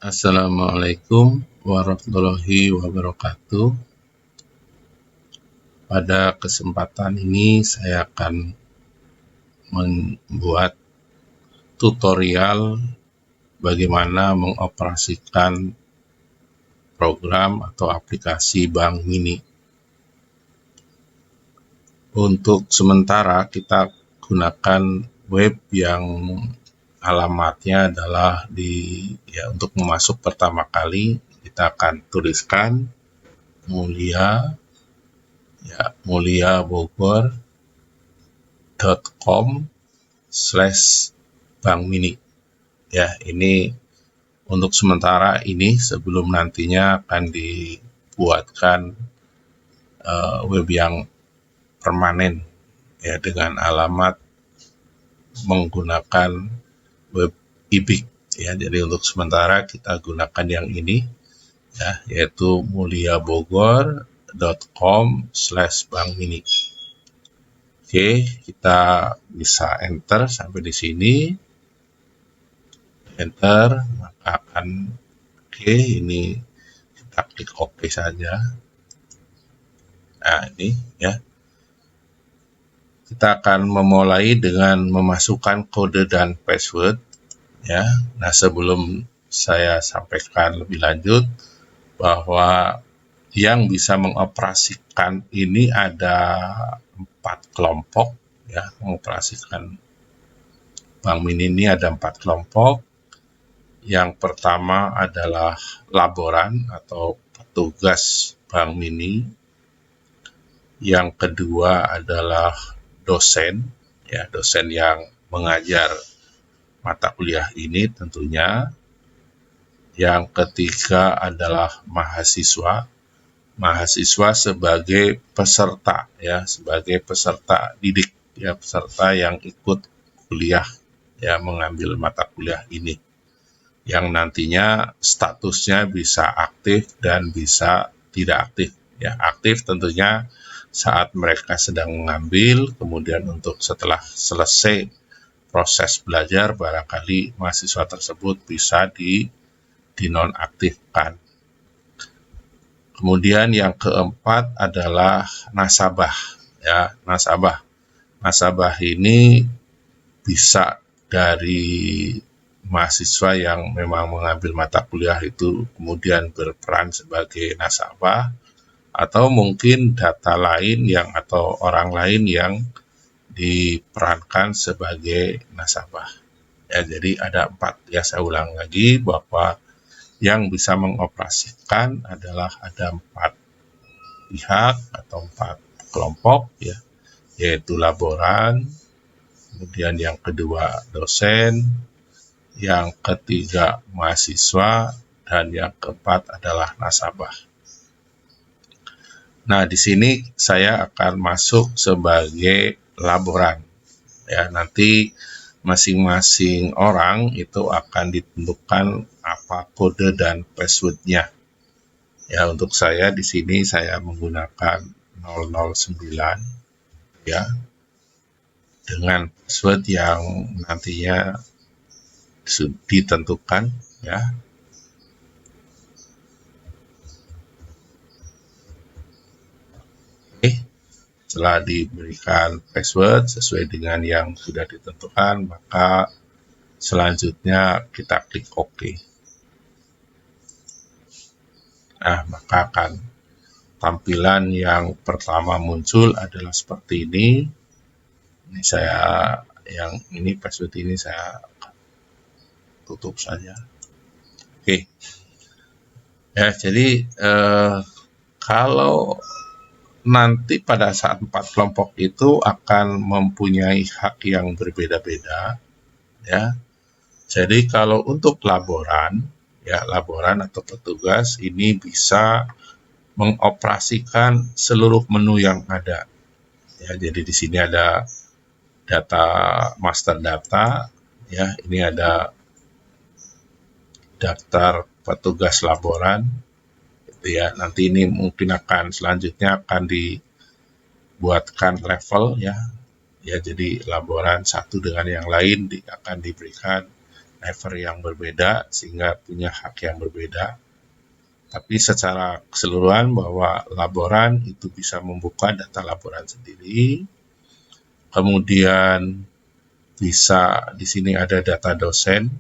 Assalamualaikum warahmatullahi wabarakatuh. Pada kesempatan ini saya akan membuat tutorial bagaimana mengoperasikan program atau aplikasi Bank Mini. Untuk sementara kita gunakan web yang alamatnya adalah untuk masuk pertama kali kita akan tuliskan muliabogor.com/bankmini. Ya, ini untuk sementara ini sebelum nantinya akan dibuatkan web yang permanen ya dengan alamat menggunakan web ibik ya. Jadi untuk sementara kita gunakan yang ini ya, yaitu muliabogor.com/bankmini. Oke, kita bisa enter sampai di sini. Enter, maka akan ini kita klik OK saja. Nah, ini ya. Kita akan memulai dengan memasukkan kode dan password ya. Nah, sebelum saya sampaikan lebih lanjut bahwa yang bisa mengoperasikan ini ada 4 kelompok ya. Mengoperasikan Bank Mini ini ada 4 kelompok. Yang pertama adalah laboran atau petugas Bank Mini. Yang kedua adalah dosen ya, dosen yang mengajar mata kuliah ini tentunya. Yang ketiga adalah mahasiswa sebagai peserta ya, sebagai peserta didik ya, peserta yang ikut kuliah ya, mengambil mata kuliah ini, yang nantinya statusnya bisa aktif dan bisa tidak aktif ya. Aktif tentunya saat mereka sedang mengambil, kemudian untuk setelah selesai proses belajar barangkali mahasiswa tersebut bisa dinonaktifkan. Kemudian yang keempat adalah nasabah ya. Nasabah ini bisa dari mahasiswa yang memang mengambil mata kuliah itu kemudian berperan sebagai nasabah, atau mungkin data lain atau orang lain yang diperankan sebagai nasabah. Ya, jadi ada 4 ya, saya ulang lagi bahwa yang bisa mengoperasikan adalah ada 4 pihak atau 4 kelompok ya, yaitu laboran, kemudian yang kedua dosen, yang ketiga mahasiswa, dan yang keempat adalah nasabah. Nah, di sini saya akan masuk sebagai laboran ya. Nanti masing-masing orang itu akan ditentukan apa kode dan passwordnya ya. Untuk saya di sini saya menggunakan 009 ya, dengan password yang nantinya ditentukan ya. Setelah diberikan password sesuai dengan yang sudah ditentukan, maka selanjutnya kita klik OK. Nah, maka akan tampilan yang pertama muncul adalah seperti ini. Ini password ini saya tutup saja. Oke. Ya, jadi kalau nanti pada saat 4 kelompok itu akan mempunyai hak yang berbeda-beda ya. Jadi kalau untuk laboran atau petugas ini bisa mengoperasikan seluruh menu yang ada ya. Jadi di sini ada data, master data ya, ini ada daftar petugas laboran ya. Nanti ini mungkin akan selanjutnya akan dibuatkan level ya. Jadi laboran satu dengan yang lain akan diberikan level yang berbeda sehingga punya hak yang berbeda. Tapi secara keseluruhan bahwa laboran itu bisa membuka data laboran sendiri. Kemudian bisa di sini ada data dosen.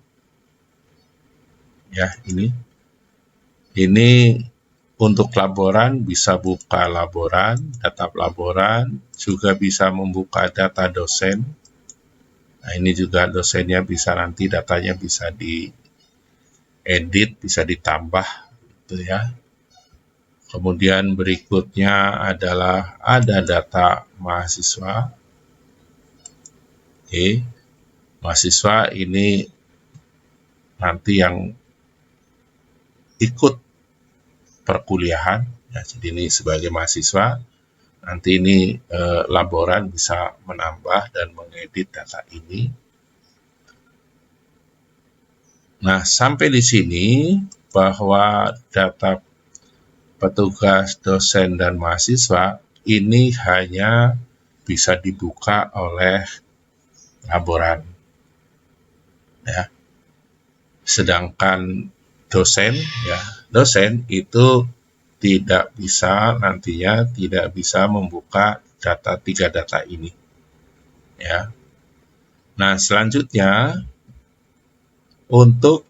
Ya, ini untuk laboran bisa buka laboran, data laboran, juga bisa membuka data dosen. Nah, ini juga dosennya bisa nanti datanya bisa diedit, bisa ditambah gitu ya. Kemudian berikutnya adalah ada data mahasiswa. Oke, mahasiswa ini nanti yang ikut perkuliahan, ya, jadi ini sebagai mahasiswa, nanti ini laboran bisa menambah dan mengedit data ini. Nah, sampai di sini bahwa data petugas, dosen, dan mahasiswa ini hanya bisa dibuka oleh laboran. Ya. Sedangkan dosen itu nantinya tidak bisa membuka tiga data ini. Ya. Nah, selanjutnya untuk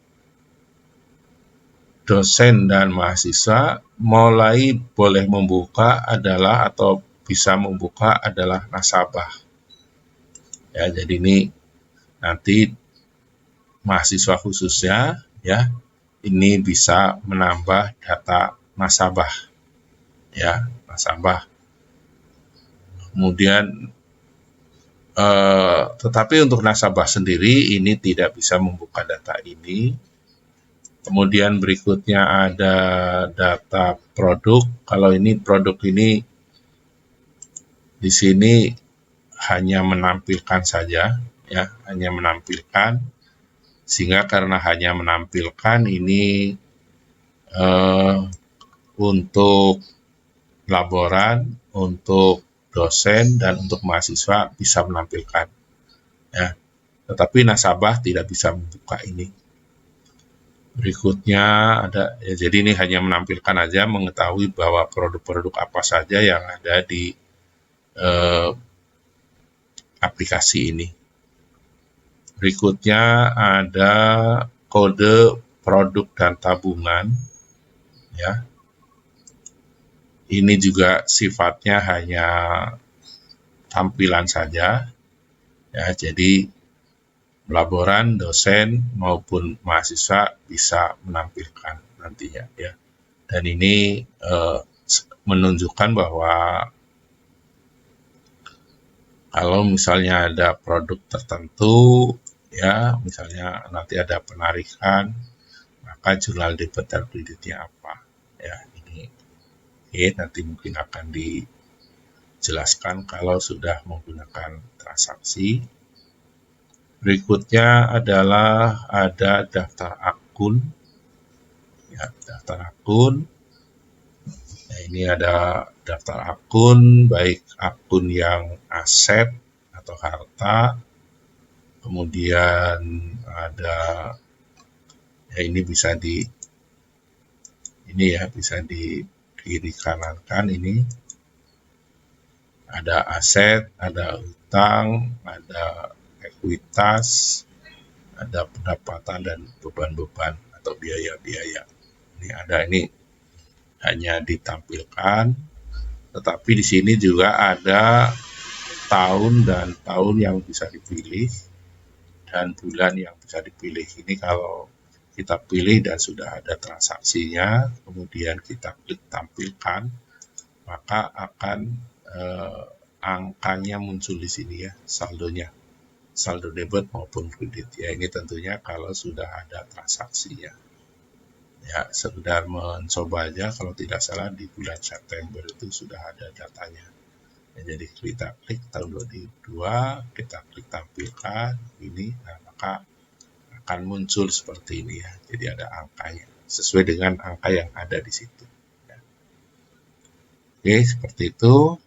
dosen dan mahasiswa mulai boleh membuka adalah atau bisa membuka adalah nasabah. Ya, jadi ini nanti mahasiswa khususnya ya ini bisa menambah data nasabah. Ya, nasabah. Kemudian tetapi untuk nasabah sendiri ini tidak bisa membuka data ini. Kemudian berikutnya ada data produk. Kalau ini produk ini di sini hanya menampilkan saja, ya, hanya menampilkan. Sehingga karena hanya menampilkan ini untuk laboran, untuk dosen dan untuk mahasiswa bisa menampilkan. Ya, tetapi nasabah tidak bisa membuka ini. Berikutnya ada, ya, jadi ini hanya menampilkan aja, mengetahui bahwa produk-produk apa saja yang ada di aplikasi ini. Berikutnya ada kode produk dan tabungan. Ya, ini juga sifatnya hanya tampilan saja. Ya, jadi laboran, dosen maupun mahasiswa bisa menampilkan nantinya ya. Dan ini menunjukkan bahwa kalau misalnya ada produk tertentu ya, misalnya nanti ada penarikan, maka jurnal debit dan kreditnya apa ya, ini nanti mungkin akan dijelaskan kalau sudah menggunakan transaksi. Berikutnya adalah ada daftar akun. Ya, daftar akun. Nah, ini ada daftar akun, baik akun yang aset atau harta. Kemudian ada, ya, ini bisa bisa di kiri kanankan ini. Ada aset, ada utang, ada ekuitas, ada pendapatan dan beban-beban atau biaya-biaya. Ini hanya ditampilkan, tetapi di sini juga ada tahun dan tahun yang bisa dipilih dan bulan yang bisa dipilih. Ini kalau kita pilih dan sudah ada transaksinya, kemudian kita klik tampilkan, maka akan angkanya muncul di sini ya, saldonya. Saldo debit maupun kredit. Ya, ini tentunya kalau sudah ada transaksinya. Ya, sekedar mencoba aja, kalau tidak salah di bulan September itu sudah ada datanya. Ya, jadi kita klik tahun 2002, kita klik tampilkan ini, nah, maka akan muncul seperti ini ya. Jadi ada angkanya sesuai dengan angka yang ada di situ. Ya. Oke, seperti itu.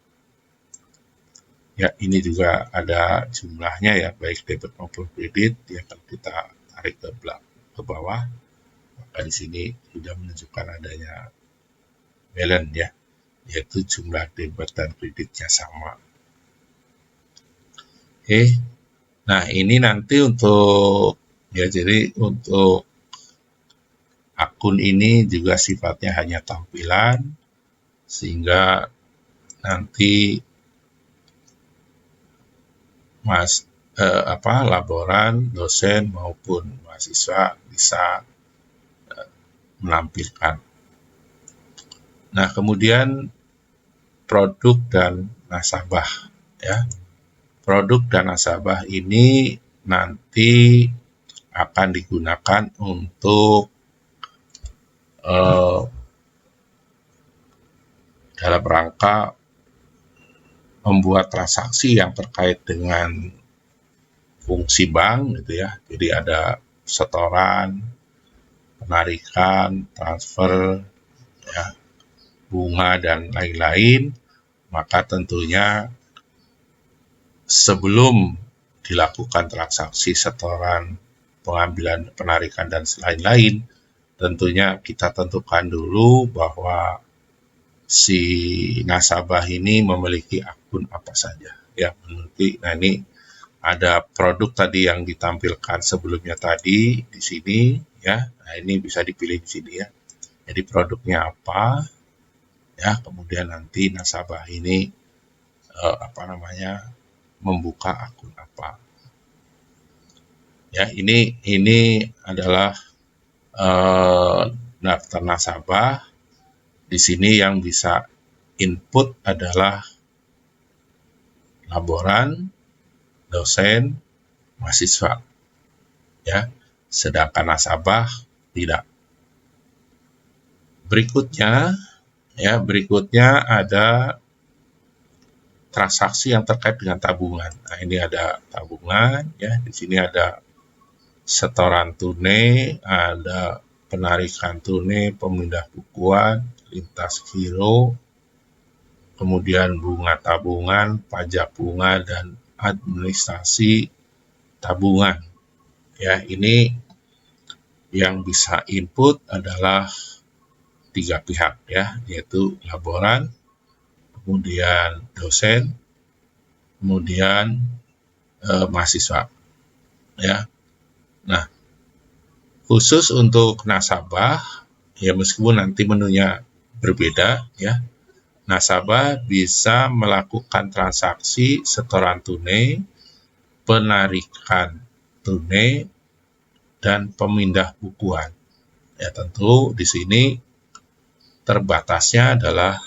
Ya, ini juga ada jumlahnya ya, baik debit maupun kredit. Ya, kalau kita tarik ke bawah, maka di sini sudah menunjukkan adanya balance ya, yaitu jumlah debit dan kreditnya sama. Oke, nah ini nanti untuk jadi untuk akun ini juga sifatnya hanya tampilan, sehingga nanti laboran, dosen maupun mahasiswa bisa menampilkan. Nah, kemudian produk dan nasabah ya. Produk dan nasabah ini nanti akan digunakan untuk dalam rangka membuat transaksi yang terkait dengan fungsi bank gitu ya. Jadi ada setoran, penarikan, transfer, ya, bunga dan lain-lain. Maka tentunya sebelum dilakukan transaksi setoran, pengambilan, penarikan dan lain-lain, tentunya kita tentukan dulu bahwa si nasabah ini memiliki akun apa saja ya, memiliki. Nah, ini ada produk tadi yang ditampilkan sebelumnya tadi di sini ya. Nah, ini bisa dipilih di sini ya. Jadi produknya apa ya, kemudian nanti nasabah ini membuka akun apa. Ya, ini adalah daftar nasabah. Di sini yang bisa input adalah laboran, dosen, mahasiswa. Ya, sedangkan nasabah tidak. Berikutnya ada transaksi yang terkait dengan tabungan. Nah, ini ada tabungan ya. Di sini ada setoran tunai, ada penarikan tunai, pemindah bukuan, lintas giro, kemudian bunga tabungan, pajak bunga, dan administrasi tabungan. Ya, ini yang bisa input adalah 3 pihak ya, yaitu laboran, kemudian dosen, kemudian mahasiswa. Ya. Nah, khusus untuk nasabah ya, meskipun nanti menunya berbeda ya, nasabah bisa melakukan transaksi setoran tunai, penarikan tunai, dan pemindah bukuan. Ya, tentu di sini terbatasnya adalah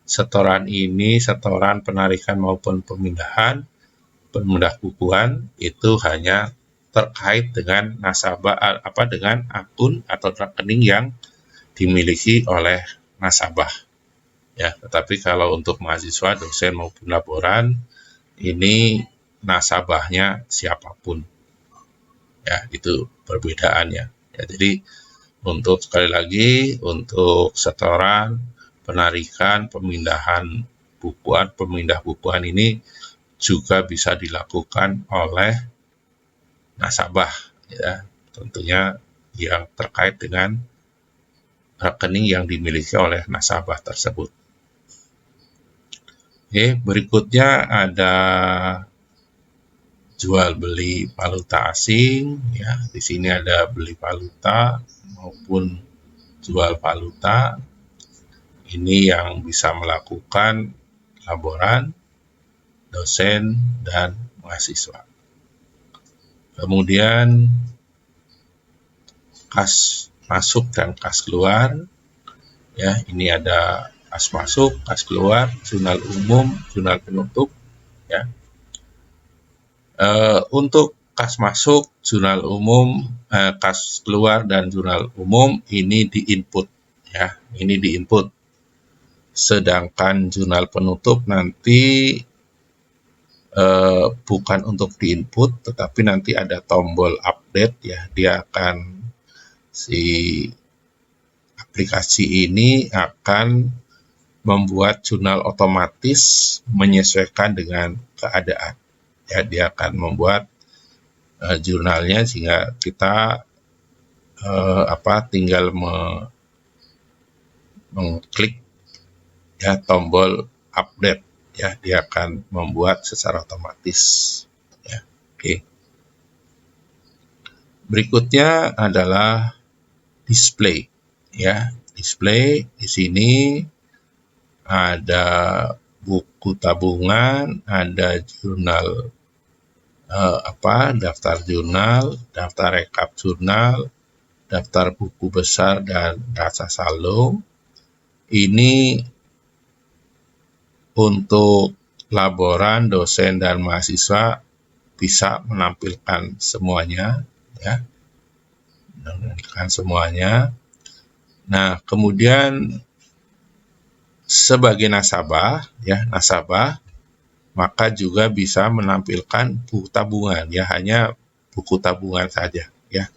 setoran ini, setoran penarikan maupun pemindah bukuan itu hanya terkait dengan nasabah dengan akun atau rekening yang dimiliki oleh nasabah. Ya, tetapi kalau untuk mahasiswa, dosen maupun laboran ini nasabahnya siapapun. Ya, itu perbedaannya. Ya, jadi untuk sekali lagi untuk setoran, penarikan, pemindah bukuan ini juga bisa dilakukan oleh nasabah ya, tentunya yang terkait dengan rekening yang dimiliki oleh nasabah tersebut. Oke, berikutnya ada jual beli valuta asing ya. Di sini ada beli valuta maupun jual valuta. Ini yang bisa melakukan laboran, dosen, dan mahasiswa. Kemudian kas masuk dan kas keluar. Ya, ini ada kas masuk, kas keluar, jurnal umum, jurnal penutup. Ya. Untuk kas masuk, jurnal umum, kas keluar dan jurnal umum ini diinput. Ya, ini diinput. Sedangkan jurnal penutup nanti bukan untuk diinput, tetapi nanti ada tombol update ya. Dia akan aplikasi ini akan membuat jurnal otomatis menyesuaikan dengan keadaan. Ya, dia akan membuat jurnalnya, sehingga kita tinggal mengklik ya tombol update, ya dia akan membuat secara otomatis ya. Oke. Berikutnya adalah display ya. Display di sini ada buku tabungan, ada jurnal daftar jurnal, daftar rekap jurnal, daftar buku besar dan daftar saldo. Ini untuk laboran, dosen dan mahasiswa bisa menampilkan semuanya ya. Menampilkan semuanya. Nah, kemudian sebagai nasabah ya, maka juga bisa menampilkan buku tabungan ya, hanya buku tabungan saja ya.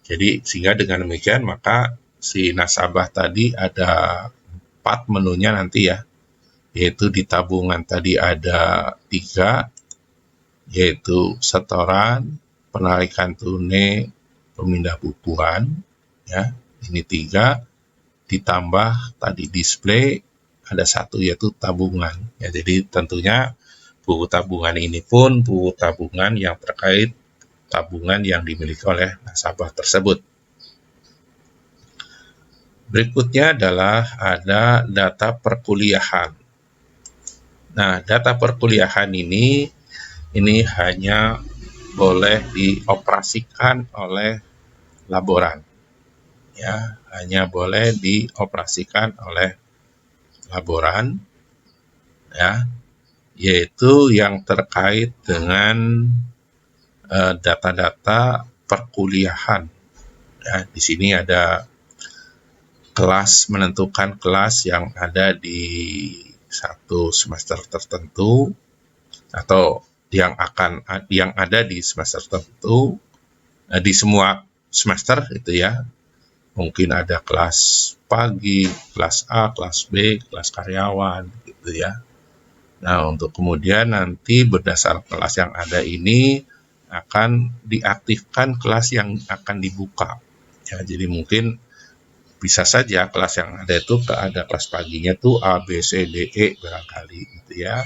Jadi sehingga dengan demikian maka si nasabah tadi ada 4 menunya nanti ya, yaitu di tabungan tadi ada 3, yaitu setoran, penarikan tunai, pemindah bukuan ya, ini 3, ditambah tadi display ada 1 yaitu tabungan ya. Jadi tentunya buku tabungan ini pun buku tabungan yang terkait tabungan yang dimiliki oleh nasabah tersebut. Berikutnya adalah ada data perkuliahan. Nah, data perkuliahan ini hanya boleh dioperasikan oleh laboran. Ya, hanya boleh dioperasikan oleh laboran ya, yaitu yang terkait dengan data-data perkuliahan. Ya, di sini ada kelas, menentukan kelas yang ada di satu semester tertentu atau yang ada di semester tertentu, di semua semester itu ya. Mungkin ada kelas pagi, kelas A, kelas B, kelas karyawan gitu ya. Nah, untuk kemudian nanti berdasar kelas yang ada ini akan diaktifkan kelas yang akan dibuka. Ya, jadi mungkin bisa saja kelas yang ada itu ada kelas paginya tuh A, B, C, D, E barangkali gitu ya.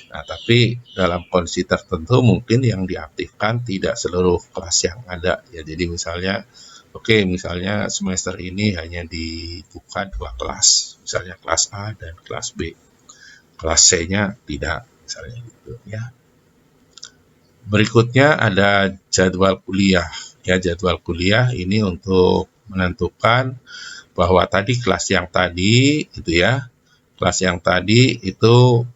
Nah, tapi dalam kondisi tertentu mungkin yang diaktifkan tidak seluruh kelas yang ada ya. Jadi misalnya misalnya semester ini hanya dibuka 2 kelas, misalnya kelas A dan kelas B. Kelas C-nya tidak, misalnya gitu ya. Berikutnya ada jadwal kuliah. Ya, jadwal kuliah ini untuk menentukan bahwa tadi kelas yang tadi itu ya, kelas yang tadi itu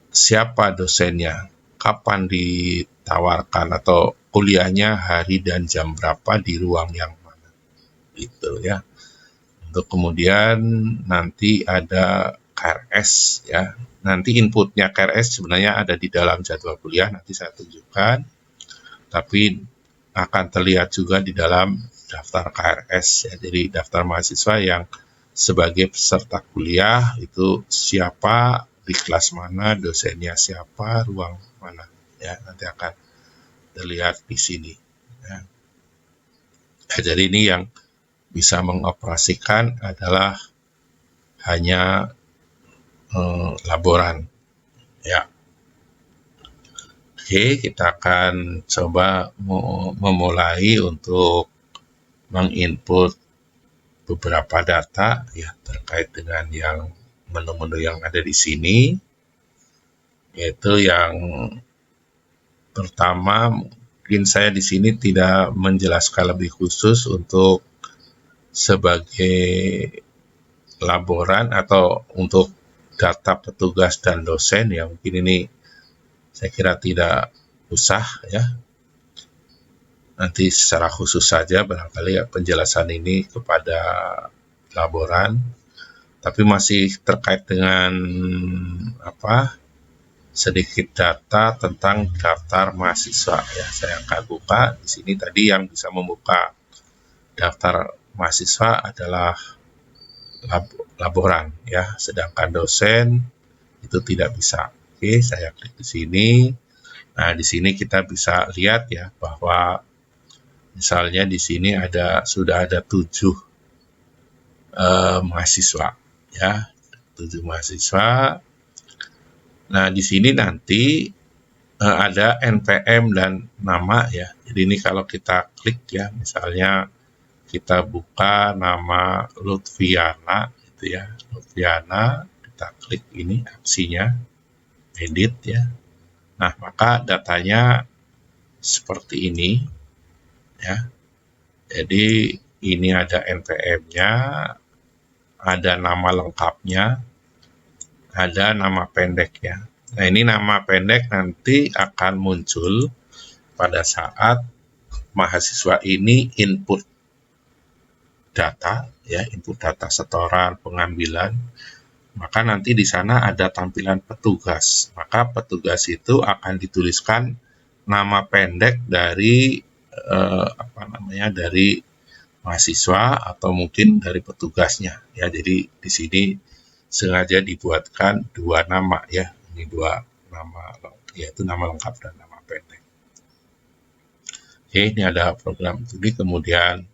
siapa dosennya, kapan ditawarkan atau kuliahnya hari dan jam berapa di ruang yang mana gitu ya. Untuk kemudian nanti ada KRS ya. Nanti inputnya KRS sebenarnya ada di dalam jadwal kuliah, nanti saya tunjukkan. Tapi akan terlihat juga di dalam daftar KRS ya. Jadi daftar mahasiswa yang sebagai peserta kuliah itu siapa, di kelas mana, dosennya siapa, ruang mana ya, nanti akan terlihat di sini ya. Jadi ini yang bisa mengoperasikan adalah hanya laboran ya. Oke, kita akan coba memulai untuk menginput beberapa data ya terkait dengan yang menu-menu yang ada di sini, yaitu yang pertama mungkin saya di sini tidak menjelaskan lebih khusus untuk sebagai laboran atau untuk data petugas dan dosen ya, mungkin ini saya kira tidak usah ya. Nanti secara khusus saja barangkali ya penjelasan ini kepada laboran, tapi masih terkait dengan sedikit data tentang daftar mahasiswa ya. Saya akan buka di sini. Tadi yang bisa membuka daftar mahasiswa adalah laboran ya, sedangkan dosen itu tidak bisa. Oke, saya klik di sini. Nah, di sini kita bisa lihat ya bahwa misalnya di sini sudah ada 7 mahasiswa ya, 7 mahasiswa. Nah, di sini nanti ada NPM dan nama ya. Jadi ini kalau kita klik ya, misalnya kita buka nama Lutfiana gitu ya. Lutfiana, kita klik ini opsinya edit ya. Nah, maka datanya seperti ini ya. Jadi ini ada NPM-nya, ada nama lengkapnya, ada nama pendeknya. Nah, ini nama pendek nanti akan muncul pada saat mahasiswa ini input data ya, input data setoran, pengambilan, maka nanti di sana ada tampilan petugas. Maka petugas itu akan dituliskan nama pendek dari dari mahasiswa atau mungkin dari petugasnya ya. Jadi di sini sengaja dibuatkan 2 nama ya. Ini 2 nama, yaitu nama lengkap dan nama pendek. Oke, ini ada program studi. Kemudian,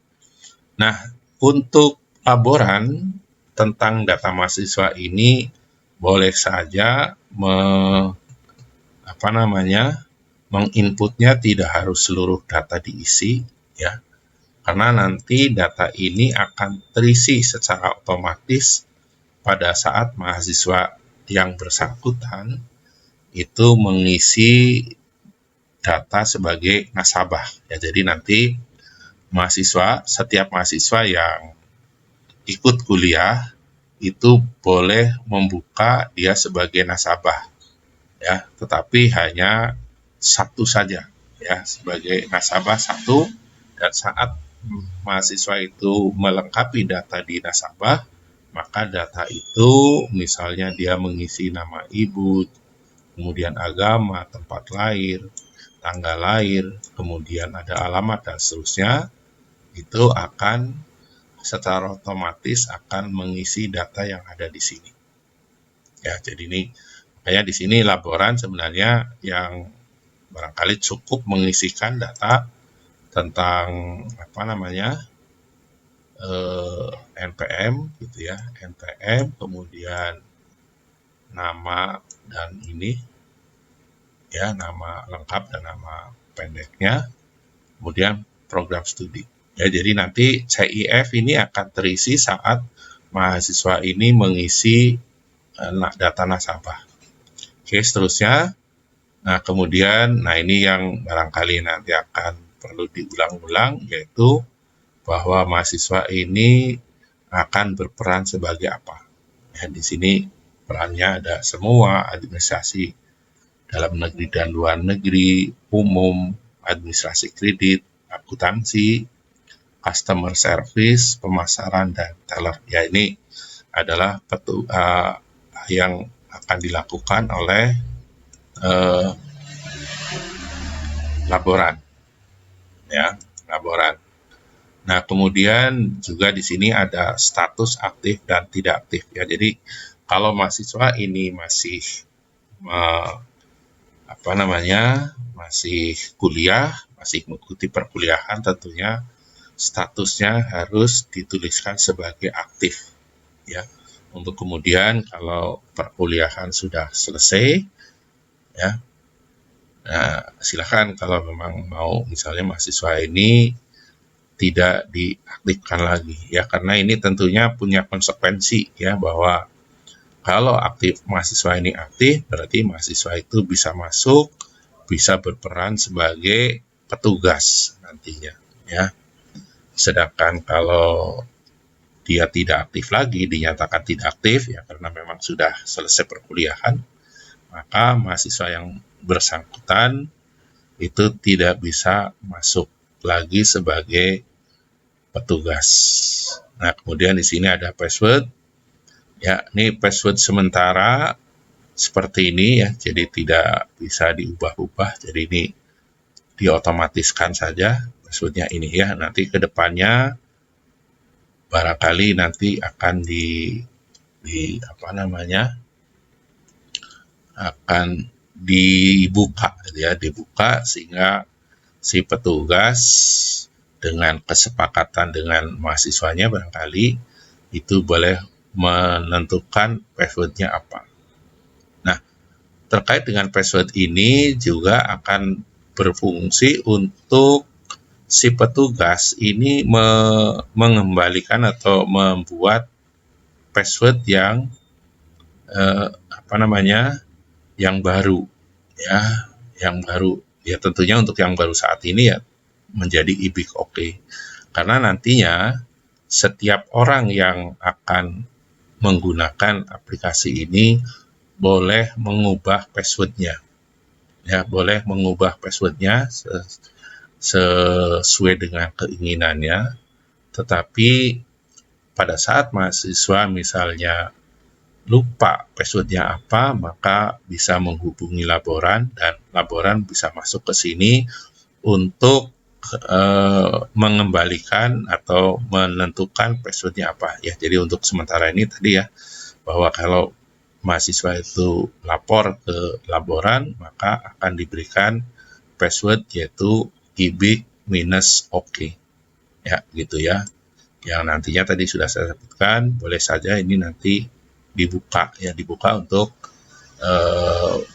nah, untuk laporan tentang data mahasiswa ini boleh saja menginputnya tidak harus seluruh data diisi ya, karena nanti data ini akan terisi secara otomatis pada saat mahasiswa yang bersangkutan itu mengisi data sebagai nasabah ya. Jadi nanti setiap mahasiswa yang ikut kuliah itu boleh membuka dia sebagai nasabah ya, tetapi hanya satu saja ya, sebagai nasabah satu. Dan saat mahasiswa itu melengkapi data di nasabah, maka data itu misalnya dia mengisi nama ibu, kemudian agama, tempat lahir, tanggal lahir, kemudian ada alamat dan seterusnya, itu akan secara otomatis akan mengisi data yang ada di sini. Ya, jadi ini makanya di sini laporan sebenarnya yang barangkali cukup mengisikan data tentang NPM gitu ya, NPM, kemudian nama dan ini ya, nama lengkap dan nama pendeknya, kemudian program studi. Ya, jadi nanti CIF ini akan terisi saat mahasiswa ini mengisi data nasabah. Oke, seterusnya. Nah, kemudian, ini yang barangkali nanti akan perlu diulang-ulang, yaitu bahwa mahasiswa ini akan berperan sebagai apa. Ya, di sini perannya ada semua: administrasi dalam negeri dan luar negeri, umum, administrasi kredit, akuntansi, customer service, pemasaran, dan teller. Ya, ini adalah yang akan dilakukan oleh laporan ya, laporan. Nah, kemudian juga di sini ada status aktif dan tidak aktif ya. Jadi kalau mahasiswa ini masih masih kuliah, masih mengikuti perkuliahan, tentunya statusnya harus dituliskan sebagai aktif ya. Untuk kemudian kalau perkuliahan sudah selesai ya, nah, silakan kalau memang mau misalnya mahasiswa ini tidak diaktifkan lagi ya, karena ini tentunya punya konsekuensi ya, bahwa kalau mahasiswa ini aktif berarti mahasiswa itu bisa masuk, bisa berperan sebagai petugas nantinya ya. Sedangkan kalau dia tidak aktif lagi, dinyatakan tidak aktif ya karena memang sudah selesai perkuliahan, maka mahasiswa yang bersangkutan itu tidak bisa masuk lagi sebagai petugas. Nah, kemudian di sini ada password. Ya, ini password sementara seperti ini ya, jadi tidak bisa diubah-ubah. Jadi ini diotomatiskan saja passwordnya ini ya. Nanti ke depannya barangkali nanti akan dibuka ya, dibuka sehingga si petugas dengan kesepakatan dengan mahasiswanya barangkali itu boleh menentukan passwordnya apa. Nah, terkait dengan password ini juga akan berfungsi untuk si petugas ini mengembalikan atau membuat password yang yang baru ya, tentunya untuk yang baru saat ini ya menjadi IBIK oke. Karena nantinya setiap orang yang akan menggunakan aplikasi ini boleh mengubah passwordnya. Ya, boleh mengubah passwordnya sesuai dengan keinginannya. Tetapi pada saat mahasiswa misalnya lupa passwordnya apa, maka bisa menghubungi laboran dan laboran bisa masuk ke sini untuk mengembalikan atau menentukan passwordnya apa ya. Jadi untuk sementara ini tadi ya, bahwa kalau mahasiswa itu lapor ke laboran maka akan diberikan password yaitu IBIK-OK ya, gitu ya, yang nantinya tadi sudah saya sebutkan. Boleh saja ini nanti dibuka untuk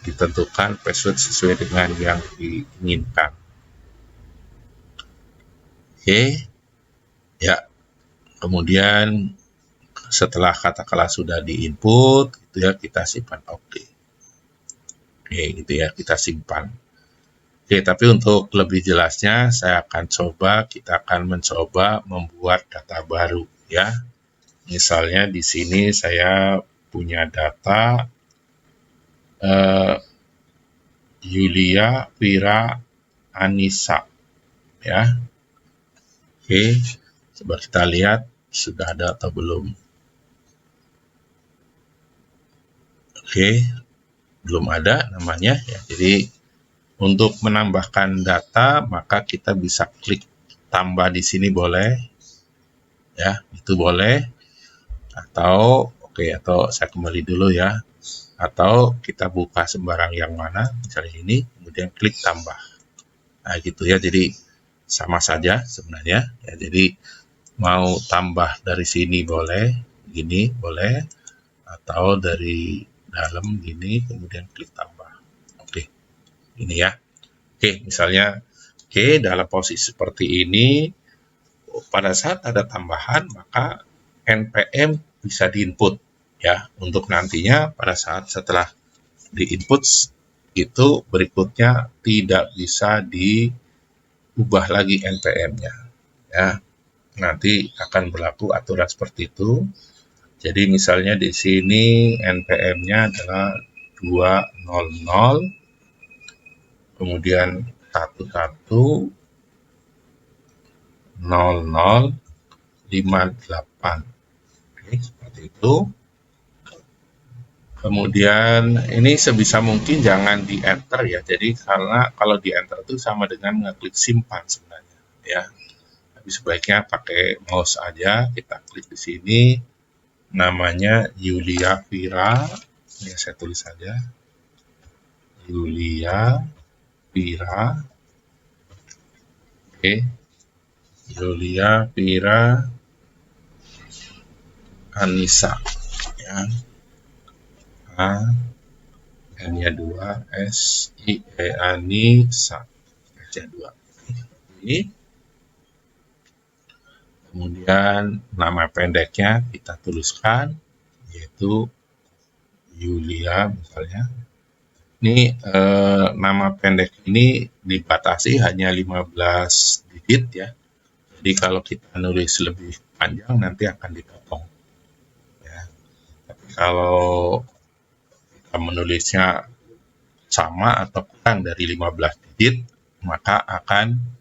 ditentukan password sesuai dengan yang diinginkan. Oke, ya. Kemudian setelah katakanlah sudah di-input, gitu ya, kita simpan oke. Oke, gitu ya, kita simpan. Oke, tapi untuk lebih jelasnya, kita akan mencoba membuat data baru, ya. Misalnya di sini saya punya data Yulia Vira Anissa, ya. Oke, coba kita lihat sudah ada atau belum. Oke, belum ada namanya ya. Jadi untuk menambahkan data maka kita bisa klik tambah di sini boleh. Ya, itu boleh. Atau saya kembali dulu ya. Atau kita buka sembarang yang mana, misalnya ini, kemudian klik tambah. Nah, gitu ya. Jadi sama saja sebenarnya ya. Jadi mau tambah dari sini boleh, gini boleh, atau dari dalam gini kemudian klik tambah. Oke, ini ya. Oke, misalnya dalam posisi seperti ini pada saat ada tambahan maka NPM bisa diinput ya, untuk nantinya pada saat setelah diinput itu berikutnya tidak bisa diubah lagi NPM-nya ya. Nanti akan berlaku aturan seperti itu. Jadi misalnya di sini NPM-nya adalah 200, kemudian 110058. Oke, seperti itu. Kemudian ini sebisa mungkin jangan di enter ya. Jadi karena kalau di enter itu sama dengan ngeklik simpan sebenarnya ya. Tapi sebaiknya pakai mouse aja, kita klik di sini. Namanya Yulia Vira, ya saya tulis saja Yulia Vira. Oke, Yulia Vira Anissa ya, N-nya 2, S-I-E Anissa S-nya 2. Ini kemudian nama pendeknya kita tuliskan yaitu Yulia misalnya. Ini nama pendek ini dibatasi hanya 15 digit ya. Jadi kalau kita nulis lebih panjang nanti akan dipotong. Ya. Tapi kalau kita menulisnya sama atau kurang dari 15 digit, maka akan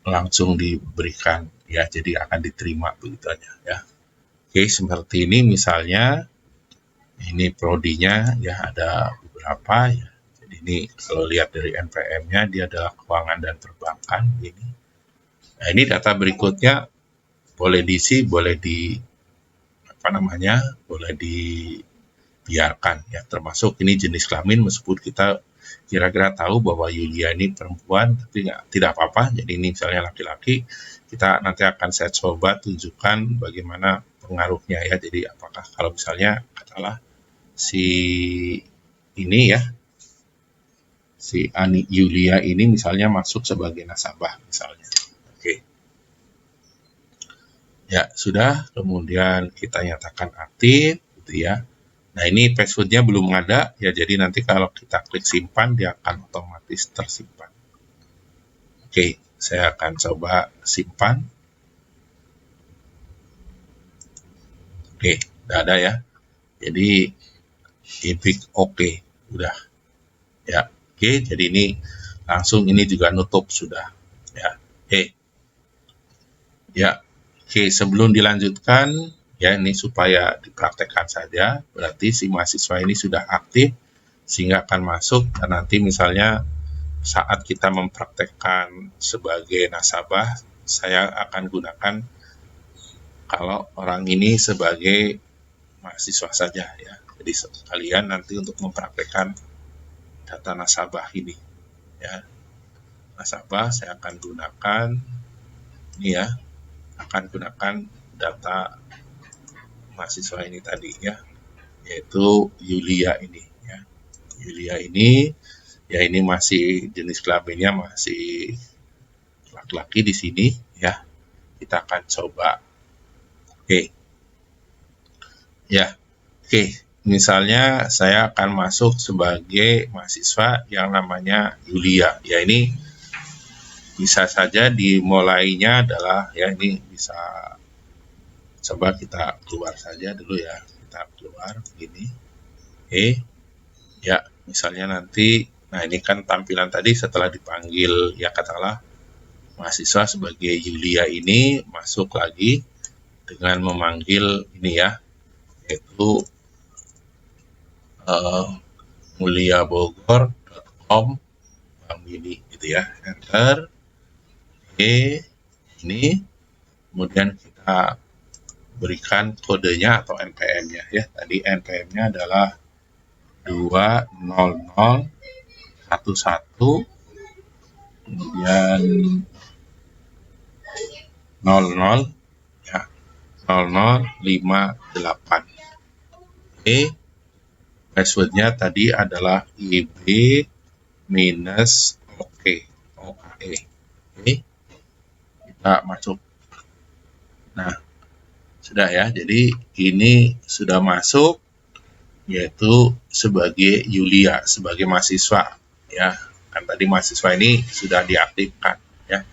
langsung diberikan ya. Jadi akan diterima begitu aja ya. Oke, seperti ini misalnya. Ini prodinya ya, ada beberapa ya. Jadi ini kalau lihat dari NPM-nya dia adalah keuangan dan perbankan ini. Nah, ini data berikutnya boleh diisi, boleh boleh biarkan ya, termasuk ini jenis kelamin meskipun kita kira-kira tahu bahwa Yulia ini perempuan, tapi tidak apa-apa. Jadi ini misalnya laki-laki, kita nanti akan saya coba tunjukkan bagaimana pengaruhnya ya. Jadi apakah kalau misalnya katakanlah si ini ya, si Ani Yulia ini misalnya masuk sebagai nasabah misalnya. Oke. Ya, sudah, kemudian kita nyatakan aktif gitu ya. Nah, ini passwordnya belum ada ya, jadi nanti kalau kita klik simpan dia akan otomatis tersimpan. Oke, saya akan coba simpan. Oke, udah ada ya. Jadi klik oke, udah. Ya, oke, jadi ini langsung ini juga nutup sudah. Ya, oke. Ya, oke, sebelum dilanjutkan ya, ini supaya dipraktekkan saja, berarti si mahasiswa ini sudah aktif sehingga akan masuk, dan nanti misalnya saat kita mempraktekkan sebagai nasabah, saya akan gunakan kalau orang ini sebagai mahasiswa saja ya. Jadi sekalian nanti untuk mempraktekkan data nasabah ini ya. Nasabah saya akan gunakan ini ya, akan gunakan data mahasiswa ini tadi ya, yaitu Yulia ini ya. Yulia ini ya, ini masih jenis kelaminnya masih laki-laki di sini ya. Kita akan coba. Oke. Ya. Oke, misalnya saya akan masuk sebagai mahasiswa yang namanya Yulia. Ya, ini bisa saja dimulainya adalah ya, ini bisa coba kita keluar saja dulu ya, kita keluar begini. Oke ya, misalnya nanti, nah ini kan tampilan tadi setelah dipanggil ya, katakanlah mahasiswa sebagai Yulia ini masuk lagi dengan memanggil ini ya, yaitu muliabogor.com Bang Willy gitu ya, enter. Oke, ini kemudian kita berikan kodenya atau NPM-nya ya. Tadi NPM-nya adalah 20011, kemudian 00 ya, 0058. Oke, passwordnya tadi adalah IB minus OKE. Oke, kita masuk. Nah, sudah ya, jadi ini sudah masuk, yaitu sebagai Yulia, sebagai mahasiswa ya. Kan tadi mahasiswa ini sudah diaktifkan ya.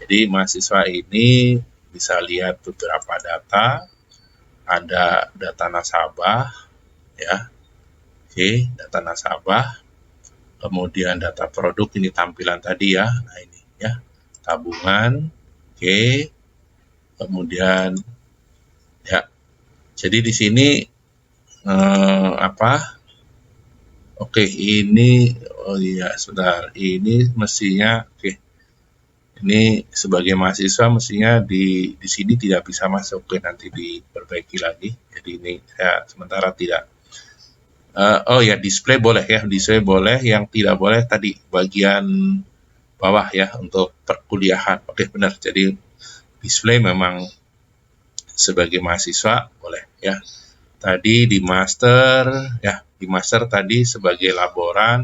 Jadi mahasiswa ini bisa lihat beberapa data, ada data nasabah ya. Oke, data nasabah, kemudian data produk, ini tampilan tadi ya. Nah, ini ya, tabungan. Oke, kemudian ya, jadi di sini oke, ini oh iya, sudah, ini mestinya oke. Ini sebagai mahasiswa mestinya di sini tidak bisa masuk, oke, nanti diperbaiki lagi. Jadi ini saya sementara tidak. Oh ya, display boleh ya, display boleh, yang tidak boleh tadi bagian bawah ya untuk perkuliahan. Oke, benar. Jadi display memang sebagai mahasiswa boleh ya. Tadi di master ya, di master tadi sebagai laboran,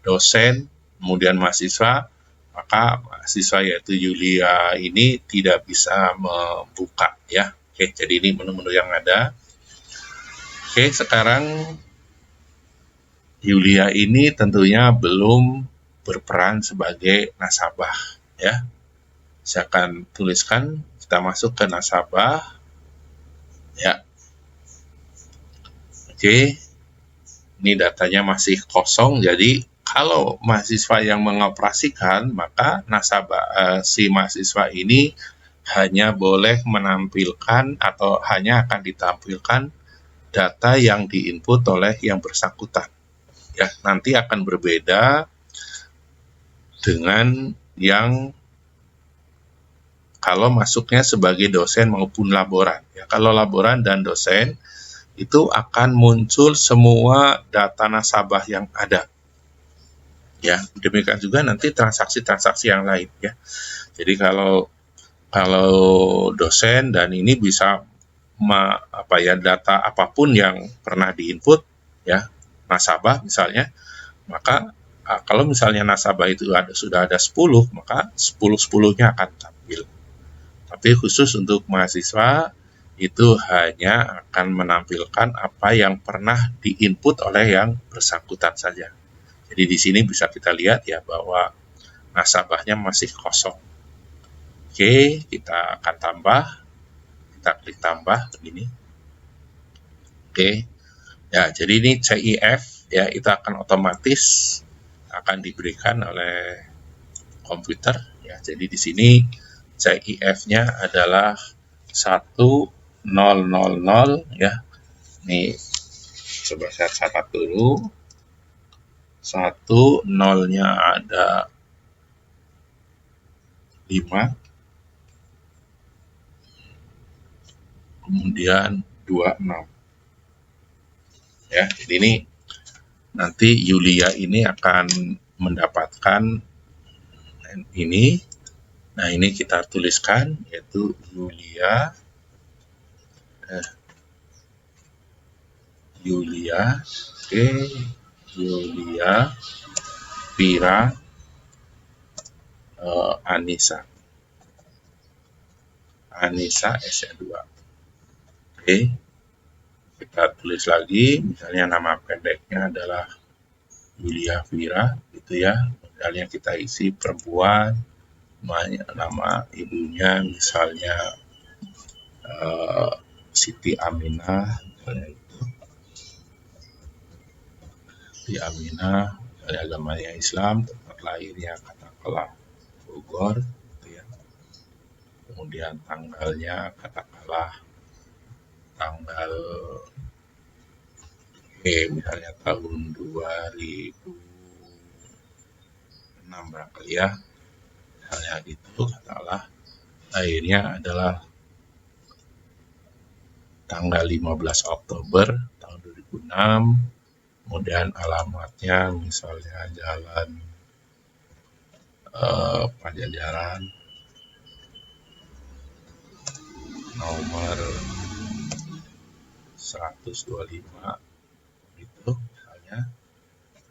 dosen, kemudian mahasiswa, maka mahasiswa yaitu Yulia ini tidak bisa membuka ya. Oke, jadi ini menu-menu yang ada. Oke, sekarang Yulia ini tentunya belum berperan sebagai nasabah ya. Saya akan tuliskan, kita masuk ke nasabah ya. Oke, ini datanya masih kosong, jadi kalau mahasiswa yang mengoperasikan, maka nasabah si mahasiswa ini hanya boleh menampilkan atau hanya akan ditampilkan data yang diinput oleh yang bersangkutan. Ya, nanti akan berbeda dengan yang kalau masuknya sebagai dosen maupun laboran. Ya, kalau laboran dan dosen itu akan muncul semua data nasabah yang ada. Ya, demikian juga nanti transaksi-transaksi yang lain ya. Jadi kalau dosen dan ini bisa data apapun yang pernah diinput ya, nasabah misalnya, maka kalau misalnya nasabah itu sudah ada 10, maka 10-10-nya akan tampil. Tapi khusus untuk mahasiswa itu hanya akan menampilkan apa yang pernah diinput oleh yang bersangkutan saja. Jadi di sini bisa kita lihat ya bahwa nasabahnya masih kosong. Oke, kita akan tambah. Kita klik tambah begini. Oke. Ya, jadi ini CIF ya, itu akan otomatis akan diberikan oleh komputer ya. Jadi di sini CIF-nya adalah 1000 ya. Ini coba saya catat dulu. 1 0-nya ada 5, kemudian 26 ya. Jadi ini nanti Yulia ini akan mendapatkan ini. Nah, ini kita tuliskan yaitu Yulia oke, Yulia Vira Anissa S2. Oke, kita tulis lagi, misalnya nama pendeknya adalah Yulia Vira, gitu ya. Misalnya kita isi perempuan, nama ibunya misalnya Siti Aminah, misalnya itu. Siti Aminah, agamanya Islam, tempat lahirnya katakanlah Bogor, gitu ya. Kemudian tanggalnya katakanlah tanggal misalnya tahun 2006 barangkali ya, misalnya gitu, katakanlah lahirnya adalah tanggal 15 Oktober tahun 2006, kemudian alamatnya misalnya Jalan Pajajaran nomor 125 gitu,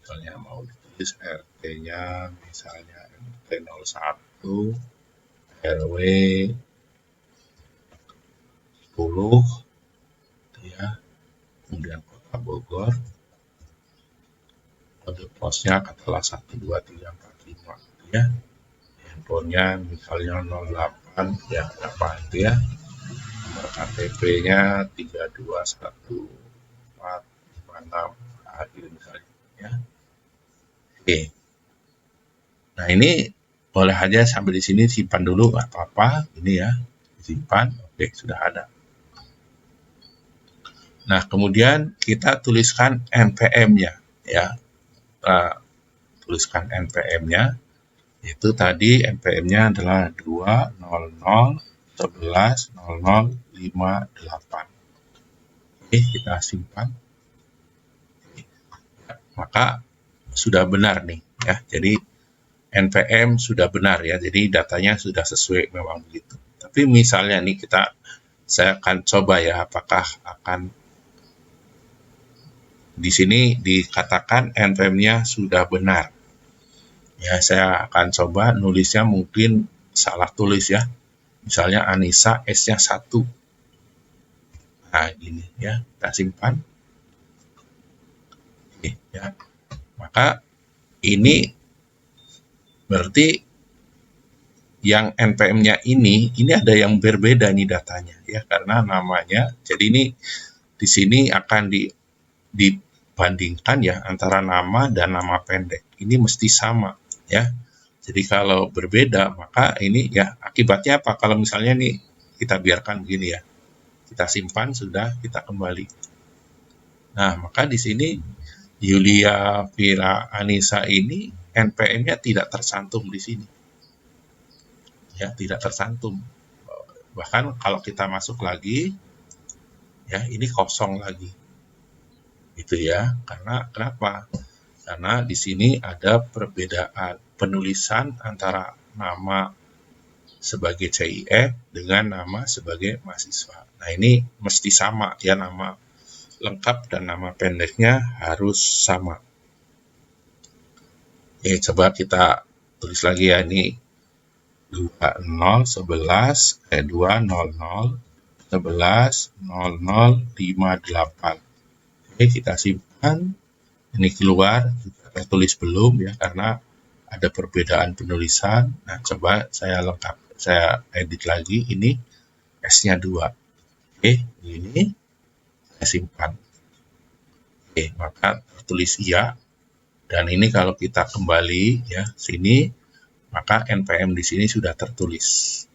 misalnya mau ditulis RT-nya misalnya RT 01 RW 10 ya, kemudian Kota Bogor, kode posnya katakanlah 12345 ya, handphonenya misalnya 08 ya, apa itu ya, nomor KTP-nya 32146 akhir misalnya ya. Oke. Nah, ini boleh aja sampai di sini, simpan dulu nggak apa-apa, ini ya, disimpan. Oke, sudah ada. Nah, kemudian kita tuliskan NPM-nya ya. Tuliskan NPM-nya. Itu tadi NPM-nya adalah 200110058. Oke, kita simpan. Maka sudah benar nih ya. Jadi NPM sudah benar ya. Jadi datanya sudah sesuai memang begitu. Tapi misalnya nih saya akan coba ya, apakah akan di sini dikatakan NPM-nya sudah benar. Ya, saya akan coba nulisnya mungkin salah tulis ya. Misalnya Anissa S-nya 1. Nah, ini ya, kita simpan. Oke, ya. Maka ini berarti yang NPM-nya ini ada yang berbeda nih datanya ya, karena namanya. Jadi ini di sini akan dibandingkan ya antara nama dan nama pendek. Ini mesti sama ya. Jadi kalau berbeda maka ini ya akibatnya apa? Kalau misalnya nih kita biarkan begini ya. Kita simpan sudah, kita kembali. Nah, maka di sini Yulia Vira Anissa ini NPM-nya tidak tercantum di sini. Ya, tidak tercantum. Bahkan kalau kita masuk lagi ya, ini kosong lagi. Gitu ya. Karena kenapa? Karena di sini ada perbedaan penulisan antara nama sebagai CIF dengan nama sebagai mahasiswa. Nah, ini mesti sama ya, nama lengkap dan nama pendeknya harus sama. Oke, coba kita tulis lagi ya, ini 2001100110058. Oke, kita simpan. Ini keluar, kita tulis belum ya, karena ada perbedaan penulisan. Nah, coba saya edit lagi, ini S-nya 2. Oke, ini saya simpan. Oke, maka tulis iya. Dan ini kalau kita kembali ya sini, maka NPM di sini sudah tertulis.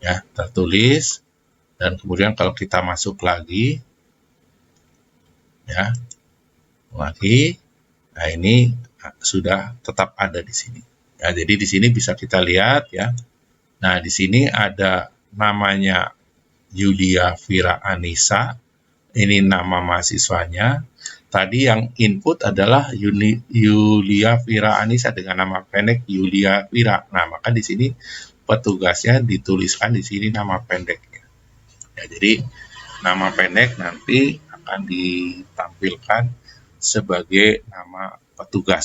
Ya, tertulis. Dan kemudian kalau kita masuk lagi, ya, lagi, nah ini sudah tetap ada di sini. Ya, jadi di sini bisa kita lihat ya. Nah, di sini ada namanya Yulia Vira Anissa. Ini nama mahasiswanya. Tadi yang input adalah Yulia Vira Anissa dengan nama pendek Yulia Vira. Nah, maka di sini petugasnya dituliskan di sini nama pendeknya. Ya, jadi nama pendek nanti akan ditampilkan sebagai nama petugas,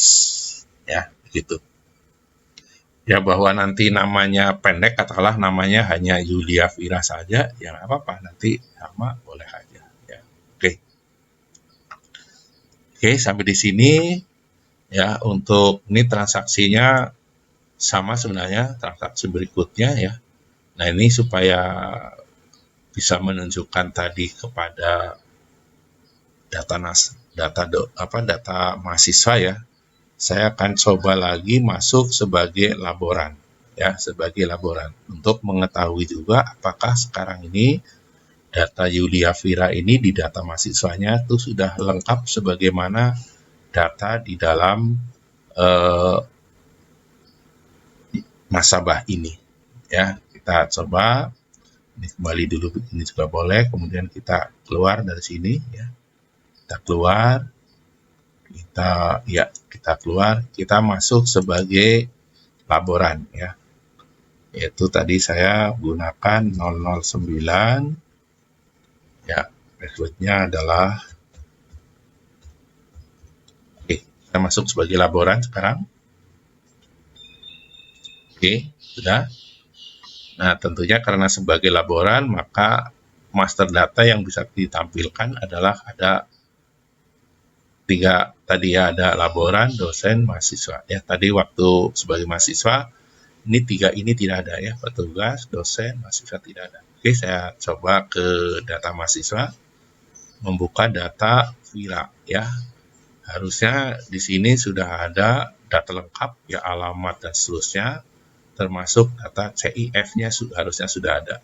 ya begitu. Ya, bahwa nanti namanya pendek, katakanlah namanya hanya Yulia Vira saja, ya nggak apa-apa, nanti sama boleh aja. Ya, oke. Oke, sampai di sini ya. Untuk ini transaksinya sama sebenarnya transaksi berikutnya ya. Nah, ini supaya bisa menunjukkan tadi kepada data mahasiswa ya. Saya akan coba lagi masuk sebagai laboran ya, sebagai laboran untuk mengetahui juga apakah sekarang ini data Yulia Vira ini di data mahasiswanya itu sudah lengkap sebagaimana data di dalam nasabah ini ya. Kita coba ini kembali dulu, ini juga boleh, kemudian kita keluar dari sini ya. Kita keluar, kita keluar, kita masuk sebagai laboran ya. Yaitu tadi saya gunakan 009 ya, passwordnya adalah kita masuk sebagai laboran sekarang. Oke, sudah. Nah, tentunya karena sebagai laboran, maka master data yang bisa ditampilkan adalah ada 3 tadi ya, ada laboran, dosen, mahasiswa. Ya, tadi waktu sebagai mahasiswa, ini 3 ini tidak ada ya, petugas, dosen, mahasiswa tidak ada. Oke, saya coba ke data mahasiswa, membuka data Vira ya. Harusnya di sini sudah ada data lengkap ya, alamat dan seterusnya, termasuk data CIF-nya harusnya sudah ada.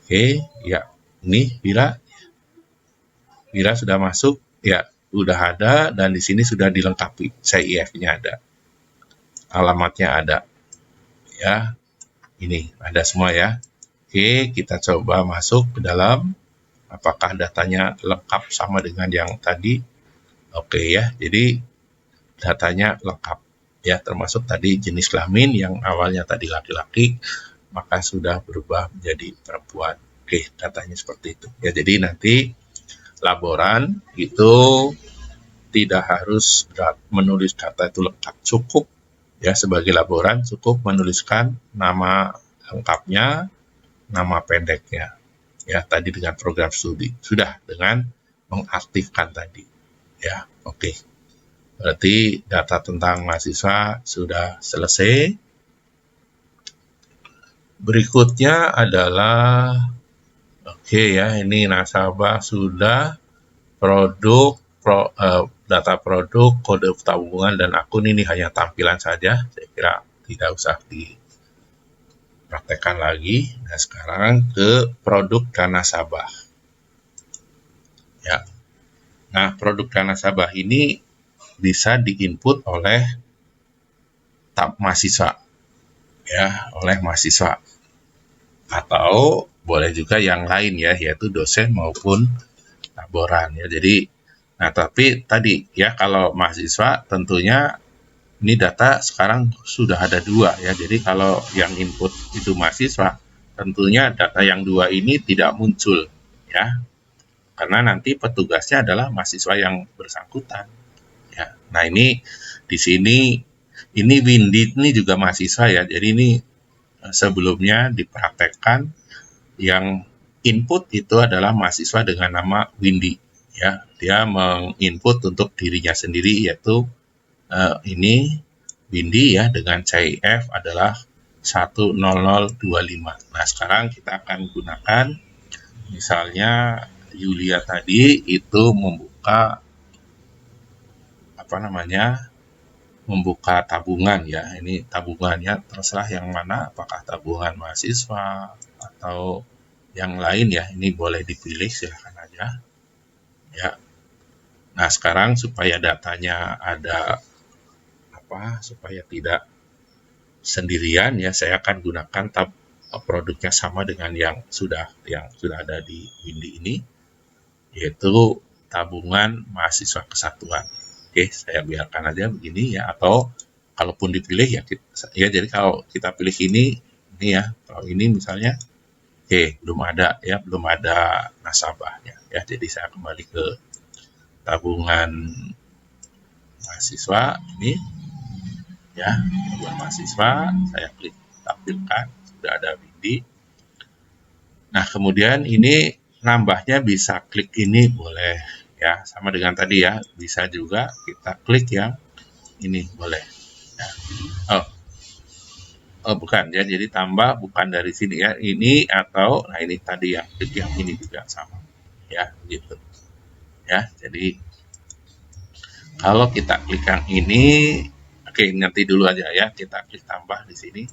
Oke, ya, ini Vira sudah masuk, ya, sudah ada, dan di sini sudah dilengkapi, CIF-nya ada, alamatnya ada, ya, ini ada semua ya. Oke, kita coba masuk ke dalam, apakah datanya lengkap sama dengan yang tadi. Oke ya, jadi datanya lengkap ya, termasuk tadi jenis kelamin yang awalnya tadi laki-laki, maka sudah berubah menjadi perempuan. Oke, datanya seperti itu. Ya, jadi nanti laboran itu tidak harus menulis data itu lengkap, cukup ya, sebagai laboran cukup menuliskan nama lengkapnya, nama pendeknya. Ya, tadi dengan program studi. Sudah dengan mengaktifkan tadi. Ya, oke. Berarti data tentang mahasiswa sudah selesai. Berikutnya adalah ya, ini nasabah sudah, data produk, kode tabungan dan akun ini hanya tampilan saja. Saya kira tidak usah dipraktekkan lagi. Nah, sekarang ke produk dan nasabah. Ya. Nah, produk dan nasabah ini bisa diinput oleh mahasiswa ya, oleh mahasiswa, atau boleh juga yang lain ya, yaitu dosen maupun laporan ya. Jadi, nah tapi tadi ya kalau mahasiswa tentunya ini data sekarang sudah ada dua ya. Jadi kalau yang input itu mahasiswa, tentunya data yang dua ini tidak muncul ya, karena nanti petugasnya adalah mahasiswa yang bersangkutan. Ya. Nah ini di sini ini Windy ini juga mahasiswa ya. Jadi ini sebelumnya dipraktekkan yang input itu adalah mahasiswa dengan nama Windy ya. Dia menginput untuk dirinya sendiri yaitu ini Windy ya dengan CIF adalah 10025. Nah, sekarang kita akan gunakan misalnya Yulia tadi itu membuka apa namanya? Membuka tabungan ya. Ini tabungannya terserah yang mana, apakah tabungan mahasiswa atau yang lain ya. Ini boleh dipilih, silahkan aja. Ya. Nah, sekarang supaya datanya ada supaya tidak sendirian ya, saya akan gunakan produknya sama dengan yang sudah ada di Windy ini, yaitu tabungan mahasiswa kesatuan. Oke, saya biarkan aja begini ya, atau kalaupun dipilih ya, jadi kalau kita pilih ini ya, kalau ini misalnya, belum ada nasabahnya ya, jadi saya kembali ke tabungan mahasiswa ini ya, tabungan mahasiswa, saya klik tampilkan, sudah ada Windy. Nah, kemudian ini nambahnya bisa klik ini boleh ya, sama dengan tadi ya, bisa juga kita klik yang ini boleh ya. Bukan ya, jadi tambah bukan dari sini ya, ini atau nah ini tadi yang klik yang ini juga sama ya, gitu ya. Jadi kalau kita klik yang ini, oke, nanti dulu aja ya, kita klik tambah di sini,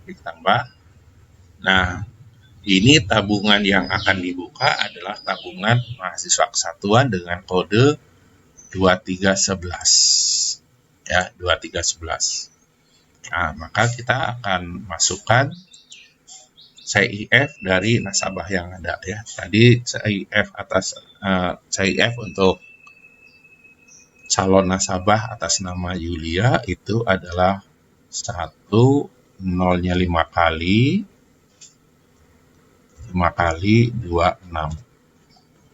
klik tambah. Nah, ini tabungan yang akan dibuka adalah tabungan mahasiswa kesatuan dengan kode 2311 ya, 2311. Nah, maka kita akan masukkan CIF dari nasabah yang ada ya. Tadi CIF untuk calon nasabah atas nama Yulia itu adalah 1 nolnya 5 kali 26.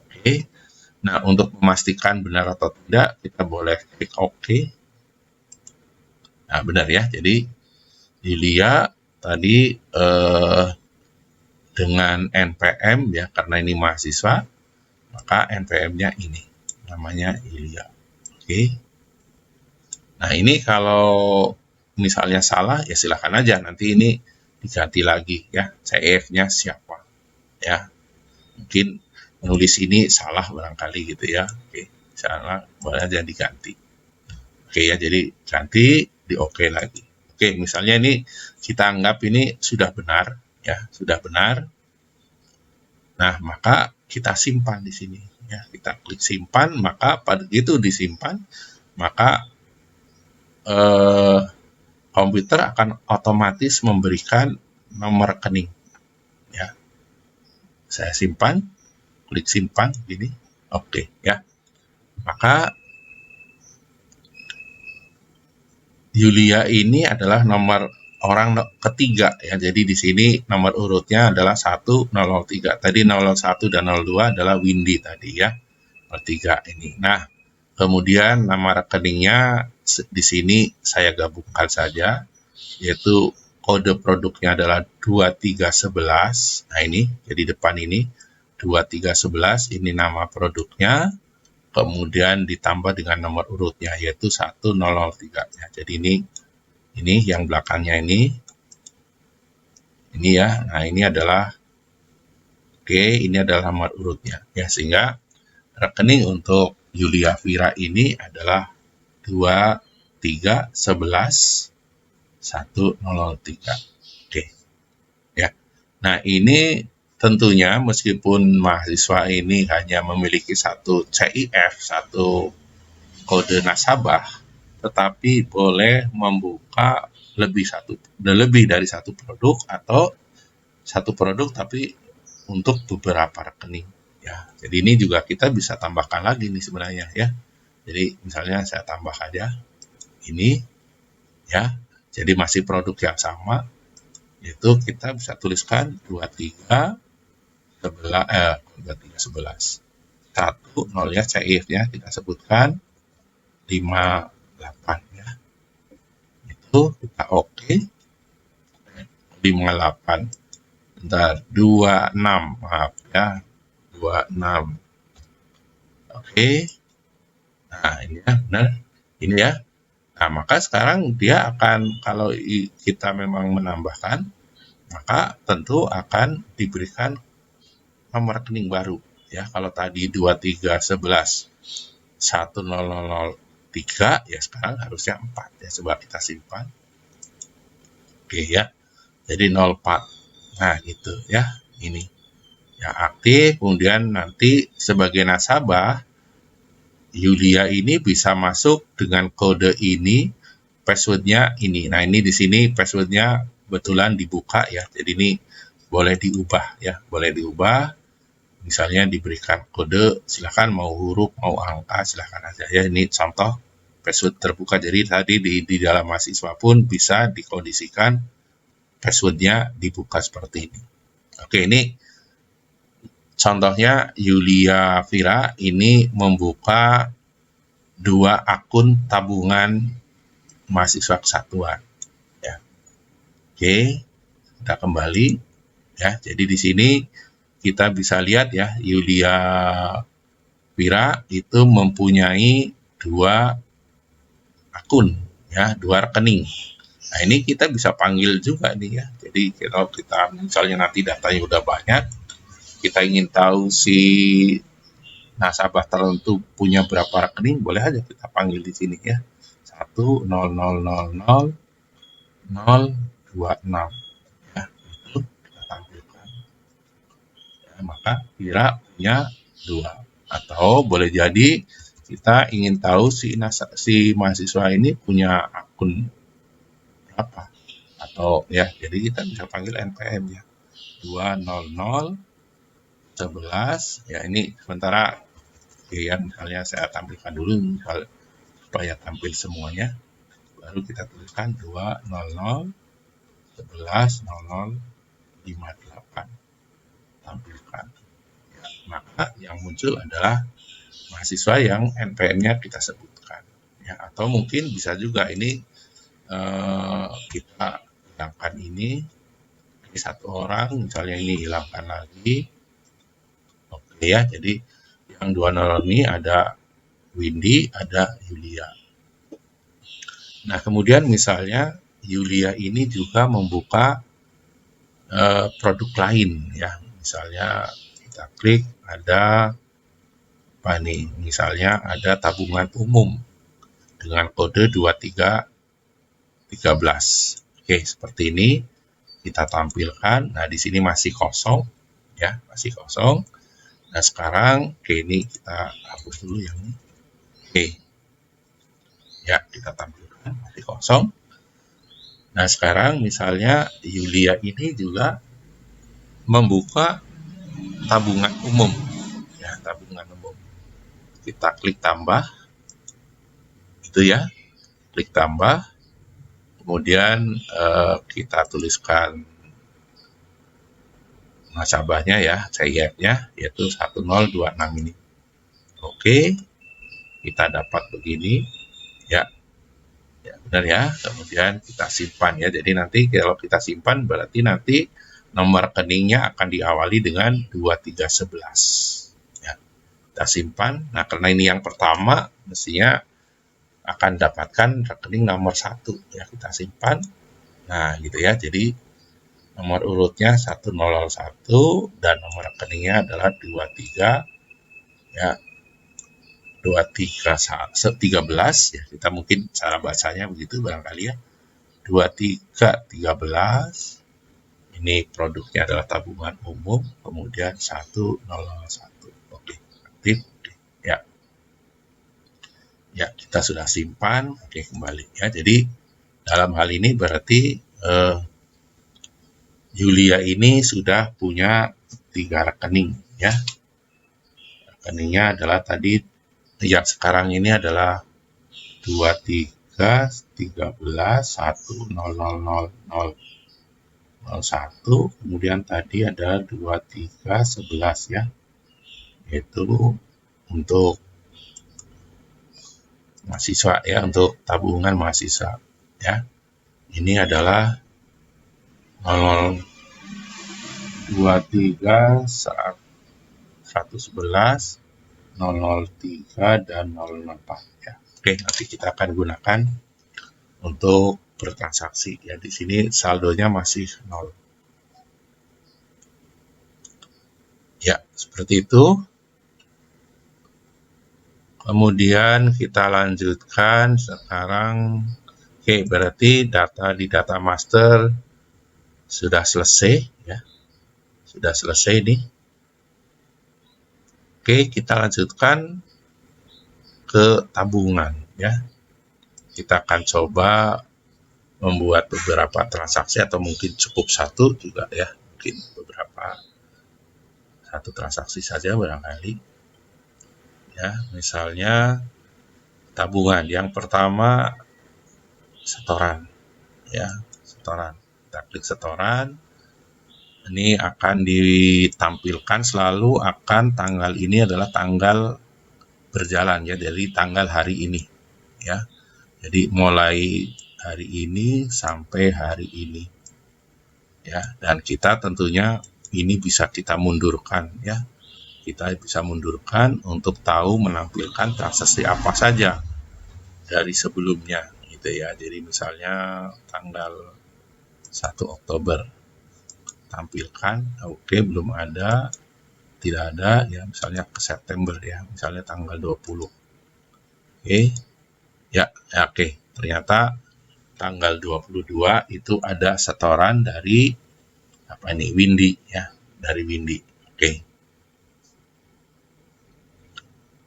Oke. Nah, untuk memastikan benar atau tidak, kita boleh klik OK. Nah, benar ya. Jadi Yulia tadi dengan NPM ya, karena ini mahasiswa, maka NPM-nya ini namanya Yulia. Oke. Nah, ini kalau misalnya salah ya silakan aja, nanti ini diganti lagi ya, CIF-nya siapa ya. Mungkin menulis ini salah barangkali gitu ya. Oke, salah boleh aja diganti. Oke ya, jadi ganti, di OK lagi. Oke, misalnya ini kita anggap ini sudah benar ya, sudah benar. Nah, maka kita simpan di sini ya. Kita klik simpan, maka pada itu disimpan, maka komputer akan otomatis memberikan nomor rekening ya. Saya simpan, klik simpan gini, oke ya. Maka Yulia ini adalah nomor orang ketiga ya. Jadi di sini nomor urutnya adalah 103. Tadi 01 dan 02 adalah Windy tadi ya. Bertiga ini. Nah, kemudian nama rekeningnya di sini saya gabungkan saja, yaitu kode produknya adalah 2311. Nah, ini jadi depan ini 2311, ini nama produknya, kemudian ditambah dengan nomor urutnya yaitu 1003 ya. Jadi ini yang belakangnya ini ya. Nah, ini adalah ini adalah nomor urutnya ya, sehingga rekening untuk Yulia Vira ini adalah 2311 103. Oke. Ya. Nah, ini tentunya meskipun mahasiswa ini hanya memiliki satu CIF, satu kode nasabah, tetapi boleh membuka lebih dari satu produk atau satu produk tapi untuk beberapa rekening ya. Jadi ini juga kita bisa tambahkan lagi nih sebenarnya ya. Jadi misalnya saya tambah aja ini ya. Jadi masih produk yang sama, itu kita bisa tuliskan 23 11 1 0 ya, cair ya, kita sebutkan 58 ya. Itu kita oke. 58 bentar 26 maaf ya, 26 oke. Nah ini ya benar ini ya. Nah maka sekarang dia akan, kalau kita memang menambahkan, maka tentu akan diberikan nomor rekening baru ya. Kalau tadi 2311 1003 ya, sekarang harusnya 4 ya. Coba kita simpan. Oke ya. Jadi 04. Nah gitu ya. Ini yang aktif. Kemudian nanti sebagai nasabah, Yulia ini bisa masuk dengan kode ini, passwordnya ini. Nah ini di sini passwordnya kebetulan dibuka ya. Jadi ini boleh diubah ya, boleh diubah. Misalnya diberikan kode, silakan mau huruf, mau angka, silakan aja ya. Ini contoh password terbuka. Jadi tadi di dalam mahasiswa pun bisa dikondisikan passwordnya dibuka seperti ini. Oke, ini contohnya Yulia Vira ini membuka 2 akun tabungan mahasiswa kesatuan ya. Oke, kita kembali ya. Jadi di sini kita bisa lihat ya, Yulia Vira itu mempunyai 2 akun ya, 2 rekening. Nah ini kita bisa panggil juga nih ya. Jadi kalau kita misalnya nanti datanya udah banyak, kita ingin tahu si nasabah tertentu punya berapa rekening, boleh aja kita panggil di sini ya. 100000026 ya, itu kita tampilkan. Ya, maka Vira punya 2. Atau boleh jadi kita ingin tahu si mahasiswa ini punya akun berapa, atau ya, jadi kita bisa panggil NPM ya, 20011 ya. Ini sementara ya, misalnya saya tampilkan dulu supaya tampil semuanya, baru kita tuliskan 200110058 tampilkan ya. Maka yang muncul adalah mahasiswa yang NPM-nya kita sebutkan ya. Atau mungkin bisa juga ini kita hilangkan ini 1 orang, misalnya ini hilangkan lagi. Oke ya, jadi yang 2 ini ada Windy, ada Yulia. Nah kemudian misalnya Yulia ini juga membuka produk lain ya. Misalnya kita klik, ada apa nih, misalnya ada tabungan umum dengan kode 2313. Oke, seperti ini kita tampilkan. Nah, di sini masih kosong ya, masih kosong. Nah, sekarang ini kita hapus dulu yang ini. Oke. Ya, kita tampilkan masih kosong. Nah, sekarang misalnya Yulia ini juga membuka tabungan umum ya, tabungan umum. Kita klik tambah. Itu ya. Klik tambah. Kemudian kita tuliskan nasabahnya ya, CIF-nya, yaitu 1026 ini. Oke, kita dapat begini ya, ya benar ya. Kemudian kita simpan ya. Jadi nanti kalau kita simpan berarti nanti nomor rekeningnya akan diawali dengan 2311 ya. Kita simpan. Nah karena ini yang pertama, mestinya akan dapatkan rekening nomor 1 ya, kita simpan. Nah gitu ya, jadi nomor urutnya 1001 dan nomor rekeningnya adalah 23 ya, 2313 ya, kita mungkin cara bacanya begitu barangkali ya, 2313. Ini produknya adalah tabungan umum, kemudian 101. Oke, aktif ya. Ya, kita sudah simpan. Oke, kembali ya. Jadi dalam hal ini berarti Yulia ini sudah punya 3 rekening ya. rekeningnya adalah tadi yang sekarang ini adalah 23.13.1.000.01, kemudian tadi ada 23.11 ya, yaitu untuk mahasiswa ya, untuk tabungan mahasiswa ya. Ini adalah 023 saat 111, 003 dan 004 ya. Oke, nanti kita akan gunakan untuk bertransaksi ya. Di sini saldonya masih 0. Ya, seperti itu. Kemudian kita lanjutkan sekarang. Oke, berarti data di data master sudah selesai ya. Sudah selesai nih. Oke, kita lanjutkan ke tabungan ya. Kita akan coba membuat beberapa transaksi atau mungkin cukup satu juga ya. Mungkin beberapa, satu transaksi saja barangkali. Ya, misalnya tabungan. Yang pertama setoran ya, setoran. Kita klik setoran. Ini akan ditampilkan selalu akan tanggal ini adalah tanggal berjalan ya, dari tanggal hari ini ya. Jadi mulai hari ini sampai hari ini ya, dan kita tentunya ini bisa kita mundurkan ya. Kita bisa mundurkan untuk tahu menampilkan transaksi apa saja dari sebelumnya gitu ya. Jadi misalnya tanggal 1 Oktober tampilkan, oke, belum ada, tidak ada ya, misalnya ke September ya, misalnya tanggal 20. Oke. Ya, oke. Ternyata tanggal 22 itu ada setoran dari apa ini? Windy ya, dari Windy. Oke.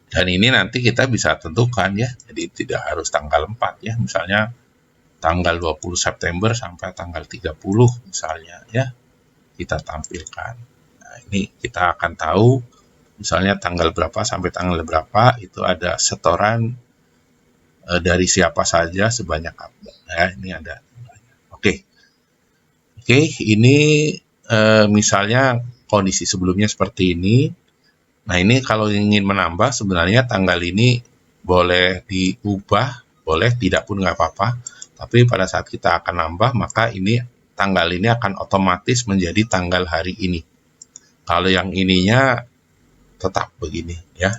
Dan ini nanti kita bisa tentukan ya. Jadi tidak harus tanggal 4 ya, misalnya tanggal 20 September sampai tanggal 30 misalnya ya, kita tampilkan. Nah, ini kita akan tahu misalnya tanggal berapa sampai tanggal berapa itu ada setoran dari siapa saja sebanyak apa. Ya, ini ada. Oke. Oke, ini misalnya kondisi sebelumnya seperti ini. Nah, ini kalau ingin menambah sebenarnya tanggal ini boleh diubah, boleh tidak pun nggak apa-apa. Tapi pada saat kita akan nambah, maka ini tanggal ini akan otomatis menjadi tanggal hari ini. Kalau yang ininya tetap begini ya.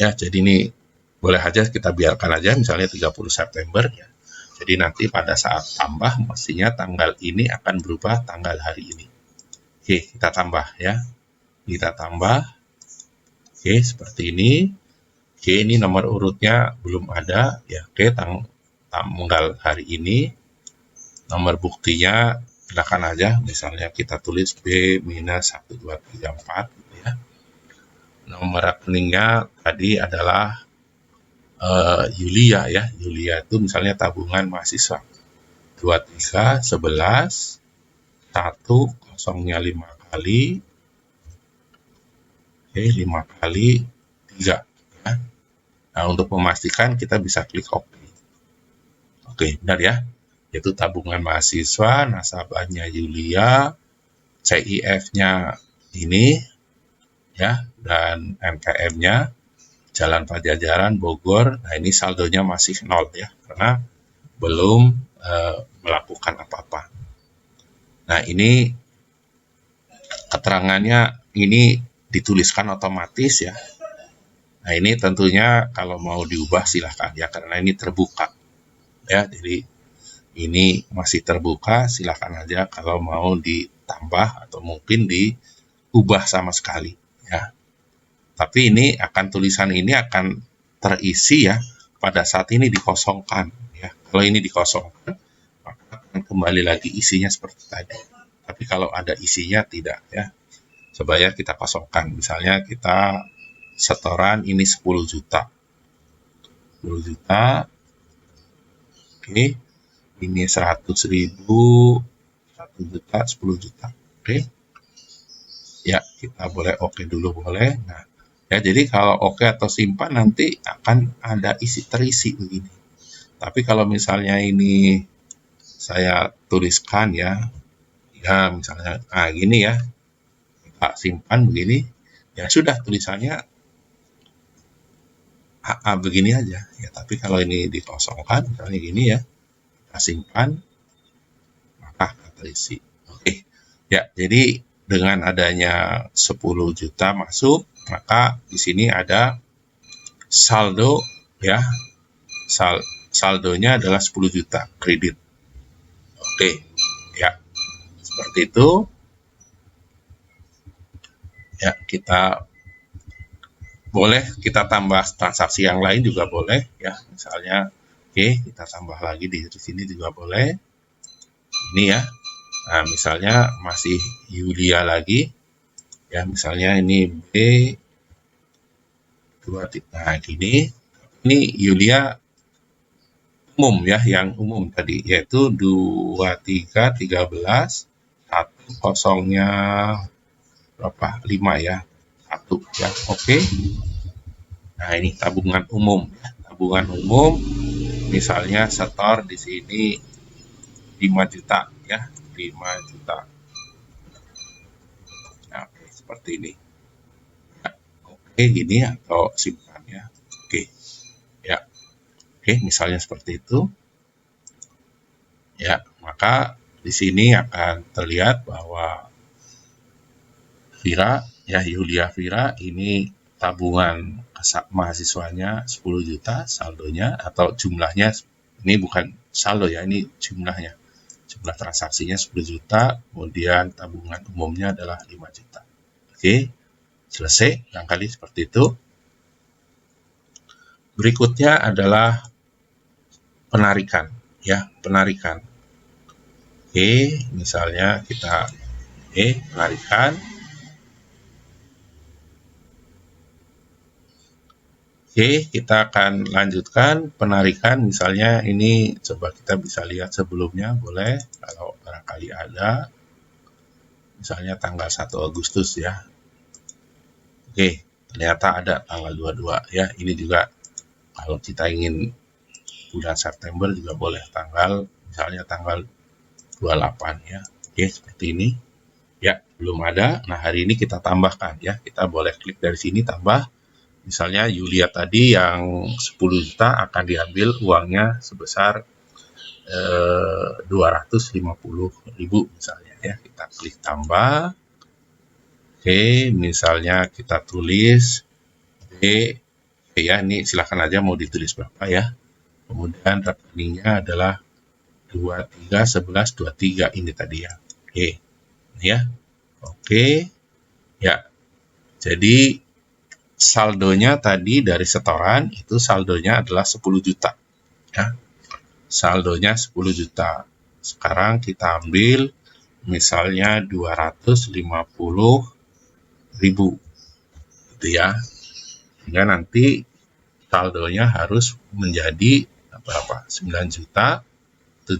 Ya, jadi ini boleh aja kita biarkan aja misalnya 30 September ya. Jadi nanti pada saat tambah mestinya tanggal ini akan berubah tanggal hari ini. Oke, kita tambah ya. Kita tambah. Oke, seperti ini. Oke, ini nomor urutnya belum ada ya. Oke, tanggal hari ini. Nomor buktinya silakan aja, misalnya kita tulis B-1234 gitu ya. Nomor rekeningnya tadi adalah Yulia ya. Yulia itu misalnya tabungan mahasiswa 2311 1 kosongnya 5 kali, oke, 5 kali 3 ya. Nah, untuk memastikan kita bisa klik OK. Oke, benar ya. Yaitu tabungan mahasiswa, nasabahnya Yulia, CIF-nya ini ya, dan NPM-nya Jalan Pajajaran Bogor. Nah, ini saldonya masih 0 ya, karena belum melakukan apa-apa. Nah, ini keterangannya ini dituliskan otomatis ya. Nah, ini tentunya kalau mau diubah silahkan ya, karena ini terbuka ya. Jadi ini masih terbuka, silahkan aja kalau mau ditambah atau mungkin diubah sama sekali ya. Tapi ini akan, tulisan ini akan terisi ya pada saat ini dikosongkan ya. Kalau ini dikosongkan maka akan kembali lagi isinya seperti tadi. Tapi kalau ada isinya tidak ya. Coba ya kita kosongkan. Misalnya kita setoran ini 10 juta. 10 juta. Oke. Ini 100.000, 1 juta, 10 juta. Oke. Ya, kita boleh oke dulu boleh. Nah, ya jadi kalau oke atau simpan nanti akan ada terisi begini. Tapi kalau misalnya ini saya tuliskan ya, ya misalnya, gini ya, kita simpan begini, ya sudah tulisannya AA begini aja. Ya, tapi kalau ini dikosongkan, misalnya gini ya, kita simpan, maka terisi. Oke, ya jadi dengan adanya 10 juta masuk, maka di sini ada saldo ya, saldonya adalah 10 juta kredit. Oke, ya seperti itu. Ya, kita boleh kita tambah transaksi yang lain juga boleh ya. Misalnya, oke, kita tambah lagi di sini juga boleh. Ini ya. Nah, misalnya masih Yulia lagi. Ya, misalnya ini B 2. Nah, gini. Ini Yulia umum ya, yang umum tadi yaitu 2313 1 kosongnya berapa? 5 ya. 1 ya. Oke. Nah, ini tabungan umum ya. Tabungan umum misalnya setor di sini 5 juta ya, 5 juta. Nah, seperti ini. Ya, oke, gini atau simpan ya. Oke. Ya. Oke, misalnya seperti itu. Ya, maka di sini akan terlihat bahwa Vira, ya Yulia Vira ini tabungan mahasiswanya 10 juta saldonya atau jumlahnya, ini bukan saldo ya, ini jumlahnya. Jumlah transaksinya 10 juta, kemudian tabungan umumnya adalah 5 juta. Oke, selesai, barangkali seperti itu. Berikutnya adalah penarikan, ya, penarikan. Oke, misalnya kita penarikan. Oke, kita akan lanjutkan penarikan. Misalnya ini coba kita bisa lihat sebelumnya, boleh kalau barangkali ada. Misalnya tanggal 1 Agustus ya. Oke, ternyata ada tanggal 22 ya. Ini juga kalau kita ingin bulan September juga boleh misalnya tanggal 28 ya. Oke, seperti ini. Ya, belum ada. Nah, hari ini kita tambahkan ya. Kita boleh klik dari sini tambah. Misalnya Yulia tadi yang 10 juta akan diambil uangnya sebesar 250.000 misalnya ya. Kita klik tambah. Oke, misalnya kita tulis B ya, ini silahkan aja mau ditulis berapa ya. Kemudian rekeningnya adalah 231123 ini tadi ya. Oke, ini ya. Oke, ya. Jadi saldonya tadi dari setoran itu saldonya adalah 10 juta. Ya. Saldonya 10 juta. Sekarang kita ambil misalnya 250.000 gitu ya. Sehingga nanti saldonya harus menjadi berapa? 9.750.000.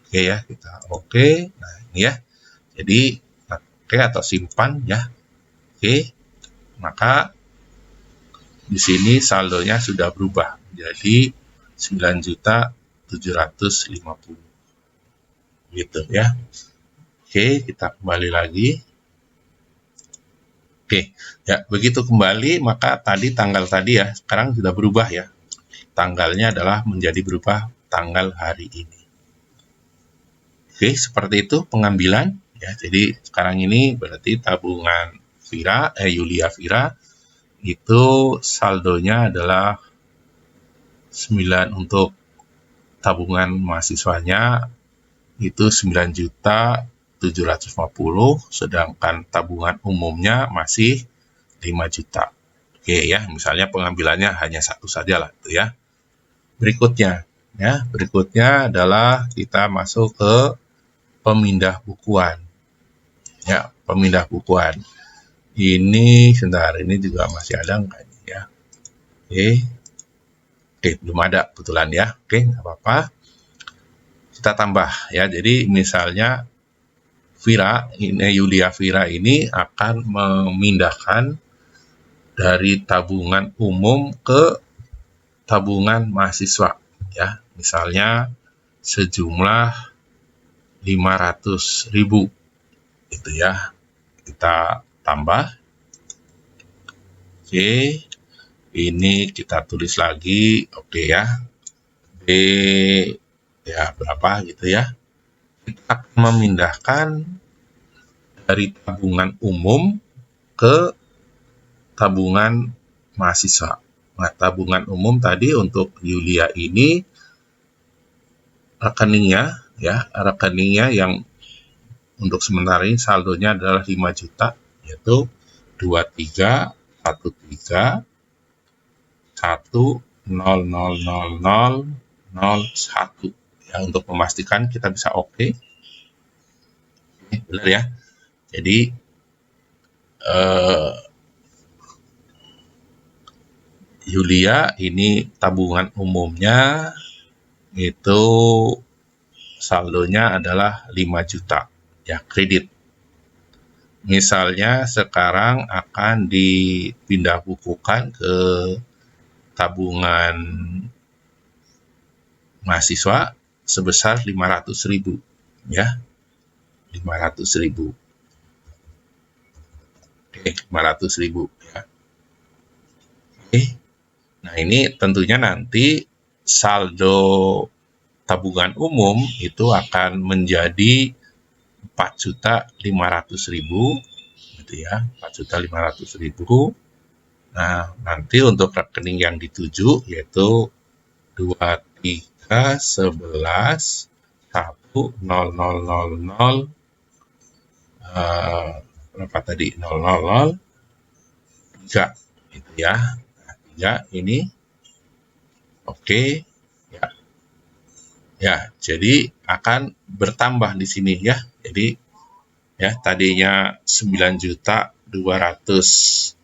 Oke ya, kita oke. Nah, ini ya. Jadi oke atau simpan ya. Oke. Maka di sini saldonya sudah berubah menjadi 9.750.000 gitu ya. Oke, kita kembali lagi. Oke, ya begitu kembali maka tanggal tadi ya sekarang sudah berubah ya. Tanggalnya adalah menjadi berubah tanggal hari ini. Oke, seperti itu pengambilan ya. Jadi sekarang ini berarti tabungan Yulia Vira itu saldonya adalah 9 untuk tabungan mahasiswanya itu 9.750.000, sedangkan tabungan umumnya masih 5 juta. Oke ya, misalnya pengambilannya hanya satu saja lah itu ya. Berikutnya adalah kita masuk ke pemindah bukuan. Ya, pemindah bukuan. Ini sebentar, ini juga masih ada enggak ya? Oke, belum ada kebetulan ya. Oke, nggak apa-apa. Kita tambah ya. Jadi misalnya Yulia Vira ini akan memindahkan dari tabungan umum ke tabungan mahasiswa, ya. Misalnya sejumlah 500.000 gitu ya. Kita tambah. Oke, ini kita tulis lagi, oke ya. B ya berapa gitu ya. Kita akan memindahkan dari tabungan umum ke tabungan mahasiswa. Nah, tabungan umum tadi untuk Yulia ini rekeningnya yang untuk sementara ini saldonya adalah 5 juta, yaitu 2313100001 ya. Untuk memastikan kita bisa oke. Benar ya. Jadi Yulia ini tabungan umumnya itu saldonya adalah 5 juta ya, kredit. Misalnya sekarang akan dipindah bukukan ke tabungan mahasiswa sebesar 500.000 ya. 500.000. Oke, 500.000 ya. Oke. Nah, ini tentunya nanti saldo tabungan umum itu akan menjadi 4.500.000 gitu ya, 4.500.000. Nah, nanti untuk rekening yang dituju yaitu 23111000 berapa tadi 0003 gitu ya. Nah, 3 ini oke ya. Ya, jadi akan bertambah di sini ya. Jadi ya tadinya 9.750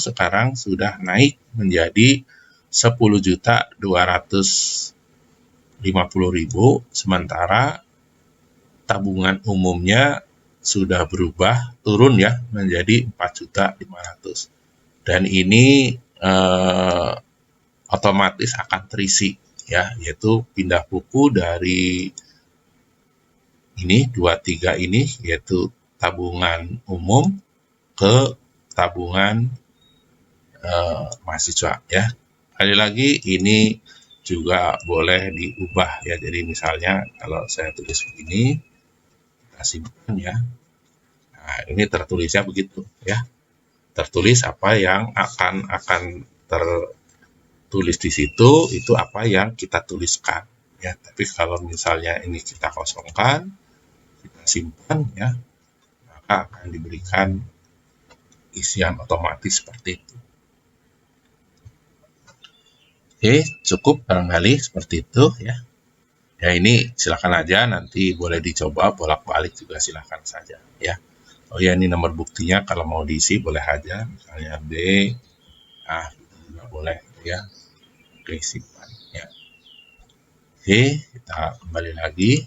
sekarang sudah naik menjadi 10.250.000, sementara tabungan umumnya sudah berubah turun ya menjadi 4.500.000, dan ini otomatis akan terisi ya, yaitu pindah buku dari ini 23 ini yaitu tabungan umum ke tabungan mahasiswa ya. Sekali lagi ini juga boleh diubah ya. Jadi misalnya kalau saya tulis begini, kita simpan ya. Nah, ini tertulisnya begitu ya. Tertulis apa yang akan tertulis di situ, itu apa yang kita tuliskan ya. Tapi kalau misalnya ini kita kosongkan, kita simpan ya, maka akan diberikan isian otomatis seperti itu. Oke, cukup barangkali seperti itu ya. Ya, ini silakan aja, nanti boleh dicoba bolak-balik juga silakan saja ya. Oh ya, ini nomor buktinya kalau mau diisi boleh aja, misalnya B, A gitu juga boleh ya. Oke, simpan ya. Oke, kita kembali lagi.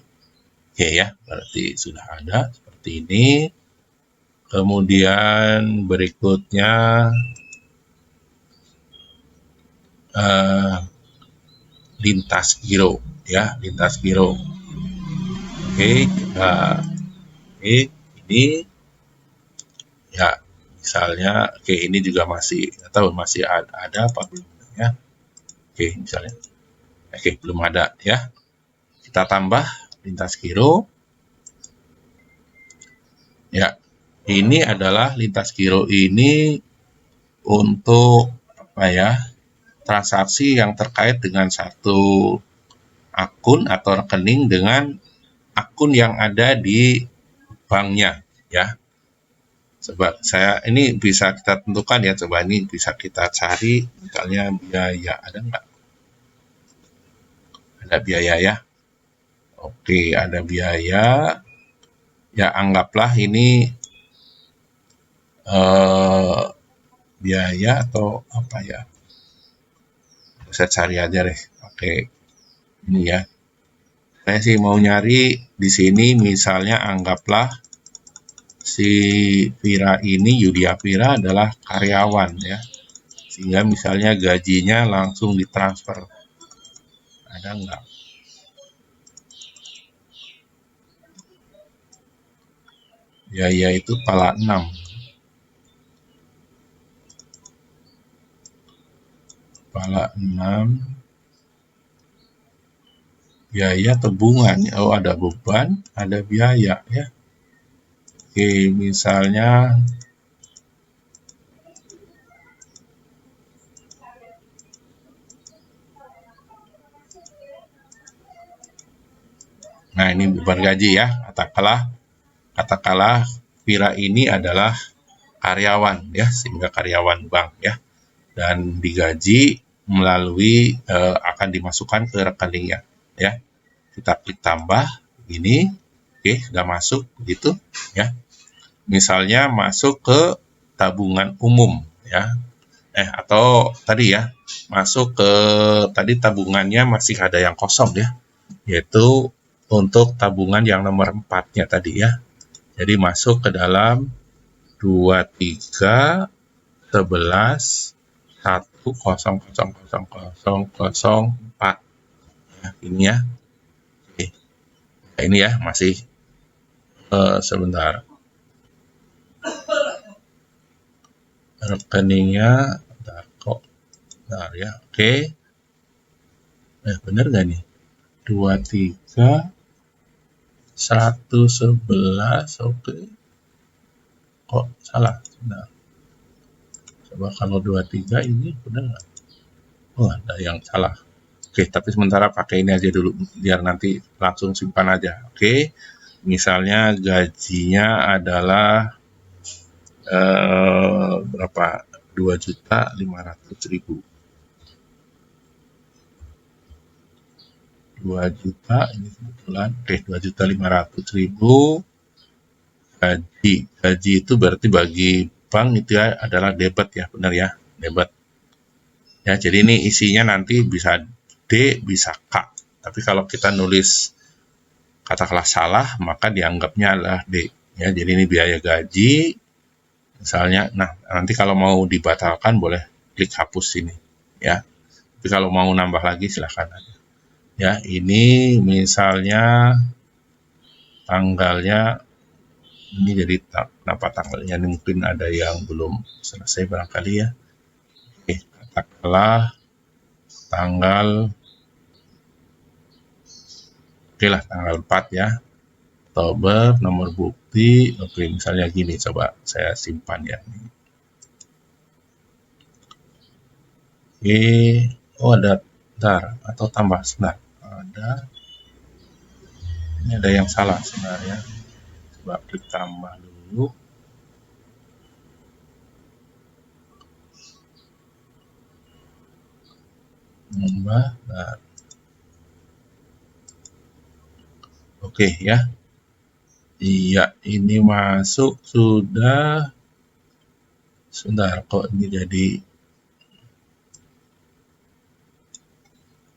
Oke ya, berarti sudah ada seperti ini. Kemudian berikutnya lintas giro ya, lintas giro. Oke, ini ya, misalnya ini juga masih tahu masih ada apa belum ya. Misalnya belum ada ya, kita tambah lintas giro ya. Ini adalah lintas giro ini untuk apa ya, transaksi yang terkait dengan satu akun atau rekening dengan akun yang ada di banknya ya. Coba ini bisa kita tentukan ya, coba ini bisa kita cari misalnya biaya, ada nggak? Ada biaya ya. Oke, ada biaya ya, anggaplah ini biaya atau apa ya, saya cari aja deh. Oke, ini ya, Saya sih mau nyari di sini misalnya anggaplah si Vira ini, Yudia Vira adalah karyawan ya. Sehingga misalnya gajinya langsung ditransfer. Ada nggak? Biaya itu pala 6. Pala 6. Biaya tabungan. Oh, ada beban, ada biaya ya. Oke, misalnya nah ini beban gaji ya. Katakanlah Vira ini adalah karyawan ya, sehingga karyawan bank ya. Dan digaji melalui akan dimasukkan ke rekeningnya ya. Kita klik tambah ini. Oke, sudah masuk gitu ya. Misalnya masuk ke tabungan umum ya. Atau tadi ya, masuk ke tadi tabungannya masih ada yang kosong ya, yaitu untuk tabungan yang nomor 4-nya tadi ya. Jadi masuk ke dalam 23 11 100004 ya, ini ya. Oke. Nah, ini ya masih sebentar. Rekeningnya bentar kok. Bentar ya. Oke. Bener nggak nih? 23 111. Oke. Kok salah? Bentar. Coba kalau 23 ini benar nggak? Oh, ada yang salah. Oke, tapi sementara pakai ini aja dulu, biar nanti langsung simpan aja. Oke, misalnya gajinya adalah berapa? 2.500.000. 2 juta ini kebetulan. Oke, 2.500.000 gaji itu berarti bagi bank itu ya adalah debit ya, benar ya, debit. Ya, jadi ini isinya nanti bisa D, bisa K. Tapi kalau kita nulis katakanlah salah, maka dianggapnya adalah D. Ya, jadi ini biaya gaji. Misalnya, nah nanti kalau mau dibatalkan boleh klik hapus ini. Ya, tapi kalau mau nambah lagi silahkan aja. Ya, ini misalnya tanggalnya ini jadi kenapa tanggalnya ini mungkin ada yang belum selesai barangkali ya. Oke, katakanlah tanggal oke lah tanggal 4 ya. Oktober, nomor bukti. Oke, misalnya gini, coba saya simpan ya. Oke, oh ada, bentar, atau tambah, sebentar. Ini ada yang salah sebenarnya. Coba klik tambah dulu. Tambah, nah. Oke ya. Iya, ini masuk sudah. Sebentar, kok ini jadi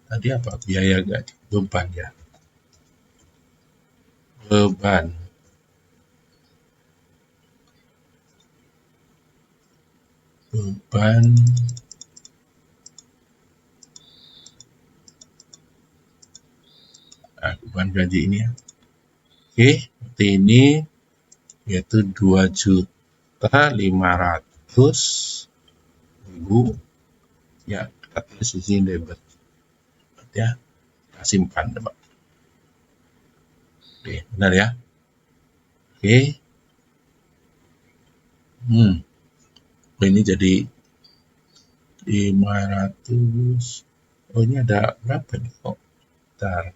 tadi apa? Biaya gaji, beban ya. Beban. Beban. Nah, beban gaji ini ya. Oke, seperti ini yaitu 2.500.000 ya, kita tulis di sini debit ya, kita simpan coba. Oke, benar ya. Oke. Ini jadi 500. Oh, ini ada berapa nih kok? Bentar.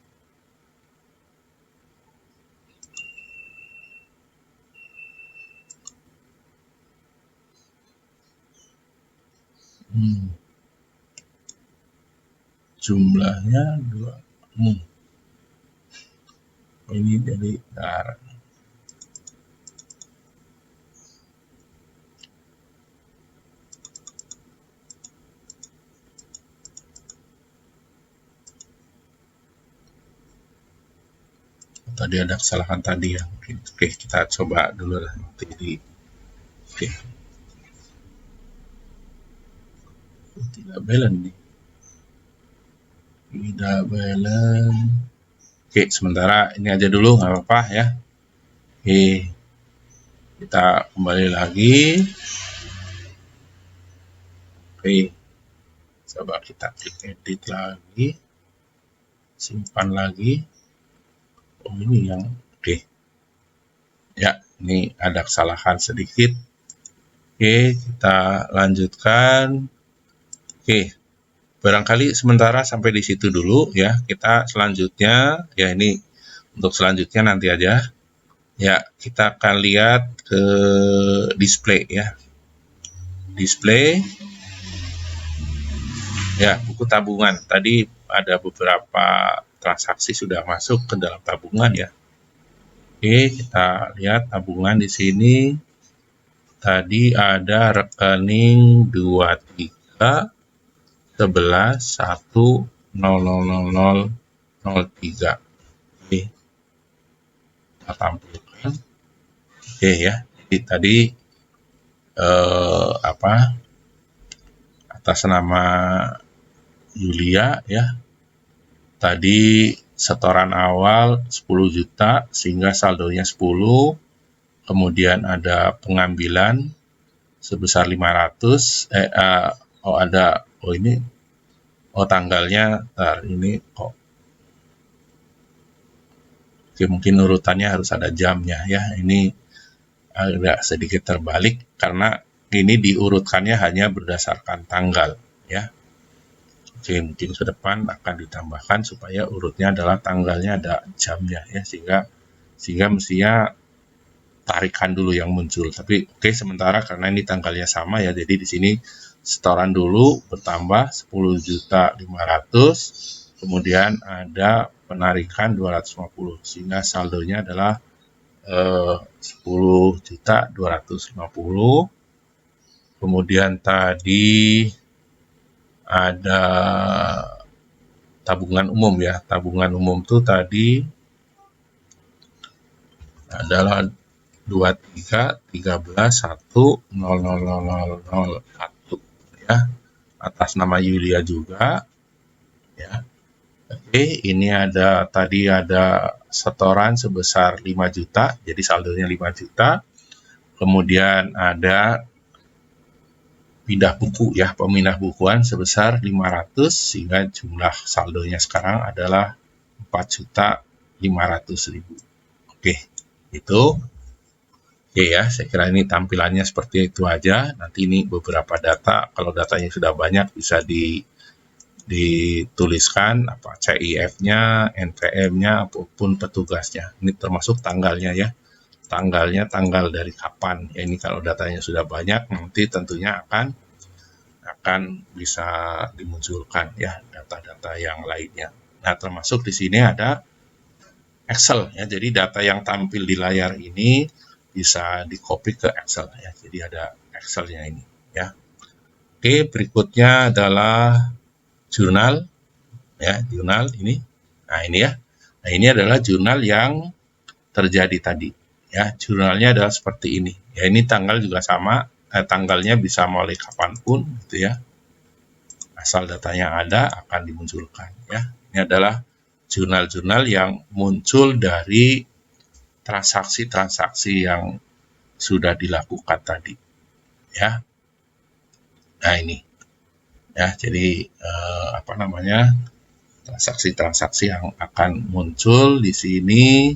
Jumlahnya 2. Ini jadi bentar. tadi ada kesalahan tadi ya mungkin. Oke, kita coba dulu lah nanti di oke. Tidak balance nih. Tidak balance. Oke, sementara ini aja dulu nggak apa-apa ya. Oke, kita kembali lagi. Oke, coba kita klik edit lagi, simpan lagi. Oh, ini yang oke. Ya, ini ada kesalahan sedikit. Oke, kita lanjutkan. Oke, barangkali sementara sampai di situ dulu ya. Kita selanjutnya, ya ini untuk selanjutnya nanti aja. Ya, kita akan lihat ke display ya. Display. Ya, buku tabungan. Tadi ada beberapa transaksi sudah masuk ke dalam tabungan ya. Oke, kita lihat tabungan di sini. Tadi ada rekening 23 11 1 00003. Oke, kita tampilkan. Oke ya, jadi tadi atas nama Yulia ya. Tadi setoran awal 10 juta sehingga saldonya 10. Kemudian ada pengambilan sebesar 500 tanggalnya ini kok. Oke, mungkin urutannya harus ada jamnya ya. Ini agak sedikit terbalik karena ini diurutkannya hanya berdasarkan tanggal ya. Oke, mungkin ke depan akan ditambahkan supaya urutnya adalah tanggalnya ada jamnya ya, sehingga mestinya tarikan dulu yang muncul. Tapi oke, sementara karena ini tanggalnya sama ya, jadi di sini setoran dulu bertambah 10.500.000, kemudian ada penarikan 250 sehingga saldonya adalah 10.250.000. Kemudian tadi ada tabungan umum ya. Tabungan umum tuh tadi adalah 23 13 1 00001 ya, atas nama Yulia juga ya. Oke, ini tadi ada setoran sebesar 5 juta, jadi saldonya 5 juta. Kemudian ada pindah buku ya, pemindah bukuan sebesar 500 sehingga jumlah saldonya sekarang adalah 4.500.000. Oke, itu. Oke ya, saya kira ini tampilannya seperti itu aja. Nanti ini beberapa data, kalau datanya sudah banyak bisa dituliskan apa CIF-nya, NPM-nya, apapun petugasnya. Ini termasuk tanggalnya ya. Tanggalnya tanggal dari kapan. Ya, ini kalau datanya sudah banyak nanti tentunya akan bisa dimunculkan ya data-data yang lainnya. Nah, termasuk di sini ada Excel ya. Jadi data yang tampil di layar ini bisa di-copy ke Excel ya. Jadi ada Excel-nya ini ya. Oke, berikutnya adalah jurnal ya, jurnal ini. Nah, ini ya. Nah, ini adalah jurnal yang terjadi tadi ya. Jurnalnya adalah seperti ini. Ya, ini tanggal juga sama, tanggalnya bisa mulai kapanpun gitu ya. Asal datanya ada akan dimunculkan ya. Ini adalah jurnal-jurnal yang muncul dari transaksi-transaksi yang sudah dilakukan tadi ya. Nah, ini ya, jadi transaksi-transaksi yang akan muncul di sini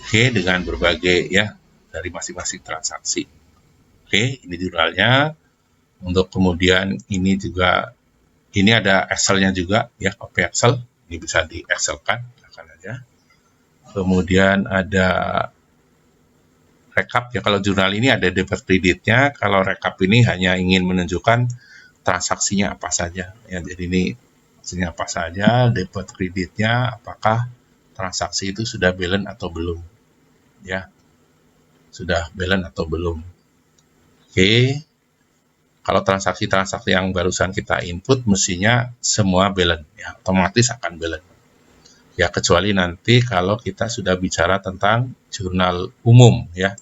dengan berbagai ya dari masing-masing transaksi. Oke, ini jurnalnya. Untuk kemudian ini juga ini ada Excel-nya juga ya, copy Excel. Ini bisa di Excel-kan, silakan aja. Kemudian ada rekap ya, kalau jurnal ini ada debit kreditnya, kalau rekap ini hanya ingin menunjukkan transaksinya apa saja ya. Jadi ini transaksinya apa saja, debit kreditnya apakah transaksi itu sudah balance atau belum ya, sudah balance atau belum. Oke, kalau transaksi-transaksi yang barusan kita input mestinya semua balance ya, otomatis akan balance. Ya, kecuali nanti kalau kita sudah bicara tentang jurnal umum ya.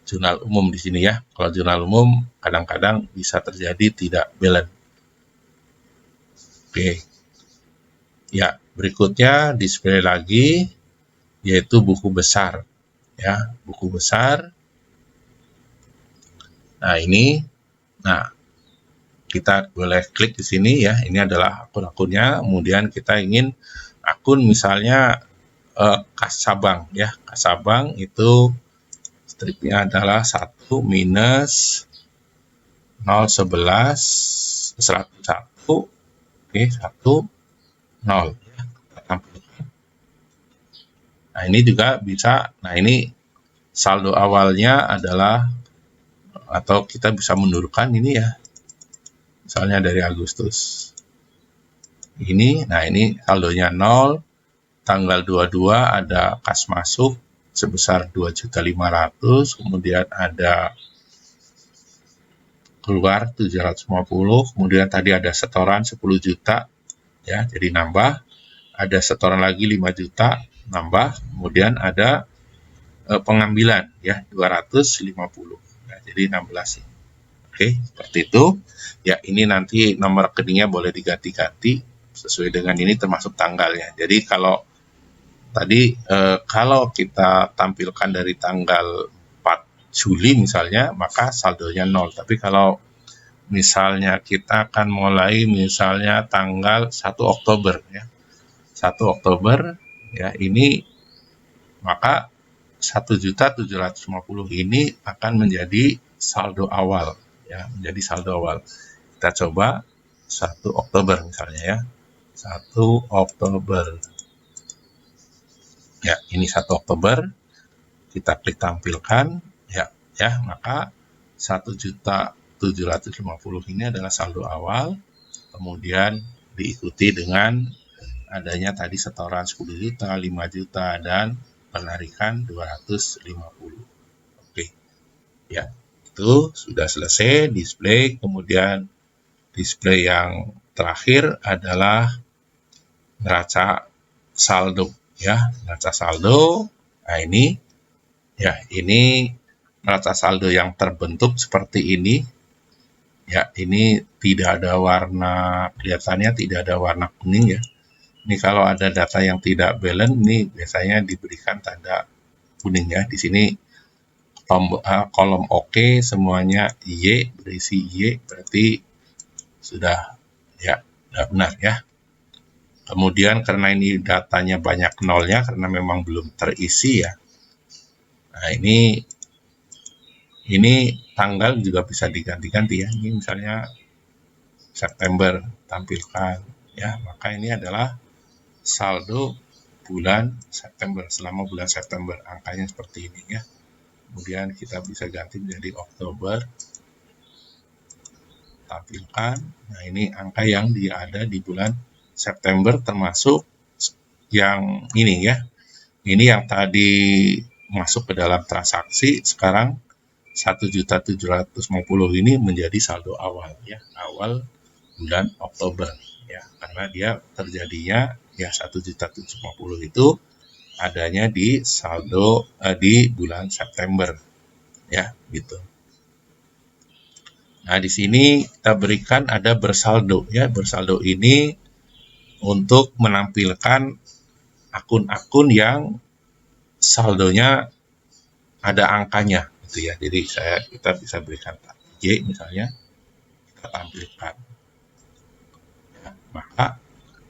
Jurnal umum di sini ya. Kalau jurnal umum kadang-kadang bisa terjadi tidak balance. Oke. Ya, berikutnya display lagi yaitu buku besar ya, buku besar. Nah, ini kita boleh klik di sini ya. Ini adalah akun-akunnya. Kemudian kita ingin akun misalnya Kasabang ya. Kasabang itu stripnya adalah 1 minus 011 101 oke 10 ya, kita tampilkan. Nah, ini juga bisa. Nah, ini saldo awalnya adalah, atau kita bisa menurunkan ini ya, misalnya dari Agustus ini. Nah, ini saldonya 0, tanggal 22 ada kas masuk sebesar 2.500.000, kemudian ada keluar 750, kemudian tadi ada setoran 10 juta ya, jadi nambah, ada setoran lagi 5 juta nambah, kemudian ada pengambilan ya 250. Nah, jadi 16 ya. Oke, seperti itu. Ya, ini nanti nomor rekeningnya boleh diganti-ganti sesuai dengan ini termasuk tanggalnya. Jadi kalau tadi kalau kita tampilkan dari tanggal 4 Juli misalnya, maka saldonya 0. Tapi kalau misalnya kita akan mulai misalnya tanggal 1 Oktober ya. 1 Oktober ya, ini maka 1.750.000 ini akan menjadi saldo awal ya, menjadi saldo awal. Kita coba 1 Oktober misalnya ya. 1 Oktober. Ya, ini 1 Oktober. Kita klik tampilkan ya, maka 1.750.000 ini adalah saldo awal. Kemudian diikuti dengan adanya tadi setoran 10 juta, 5 juta, dan penarikan 250. Oke, ya, itu sudah selesai display. Kemudian display yang terakhir adalah neraca saldo ya, neraca saldo. Nah, ini ya, ini neraca saldo yang terbentuk seperti ini. Ya, ini tidak ada warna, kelihatannya tidak ada warna kuning ya. Ini kalau ada data yang tidak balance, ini biasanya diberikan tanda kuning ya. Di sini kolom OK semuanya Y, berisi Y, berarti sudah ya, sudah benar ya. Kemudian karena ini datanya banyak nolnya, karena memang belum terisi ya. Nah, ini tanggal juga bisa diganti-ganti ya. Ini misalnya September tampilkan ya, maka ini adalah saldo bulan September, selama bulan September angkanya seperti ini ya. Kemudian kita bisa ganti menjadi Oktober, tampilkan. Nah, ini angka yang dia ada di bulan September, termasuk yang ini ya. Ini yang tadi masuk ke dalam transaksi, sekarang 1.750.000 ini menjadi saldo awal ya, awal bulan Oktober ya, karena dia terjadinya ya 1.750.000 itu adanya di saldo di bulan September ya, gitu. Nah, di sini kita berikan ada bersaldo ya. Bersaldo ini untuk menampilkan akun-akun yang saldonya ada angkanya gitu ya. Jadi kita bisa berikan Y misalnya, kita tampilkan. Ya, maka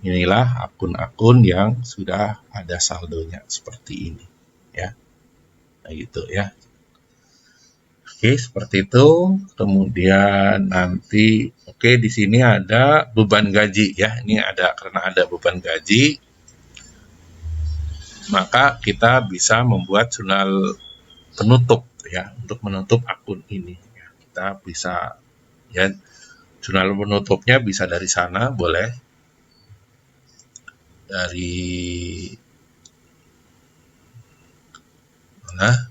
inilah akun-akun yang sudah ada saldonya seperti ini ya. Nah, gitu ya. Oke, seperti itu. Kemudian nanti di sini ada beban gaji ya. Ini ada karena ada beban gaji, maka kita bisa membuat jurnal penutup ya, untuk menutup akun ini. Ya, kita bisa ya, jurnal penutupnya bisa dari sana, boleh dari mana?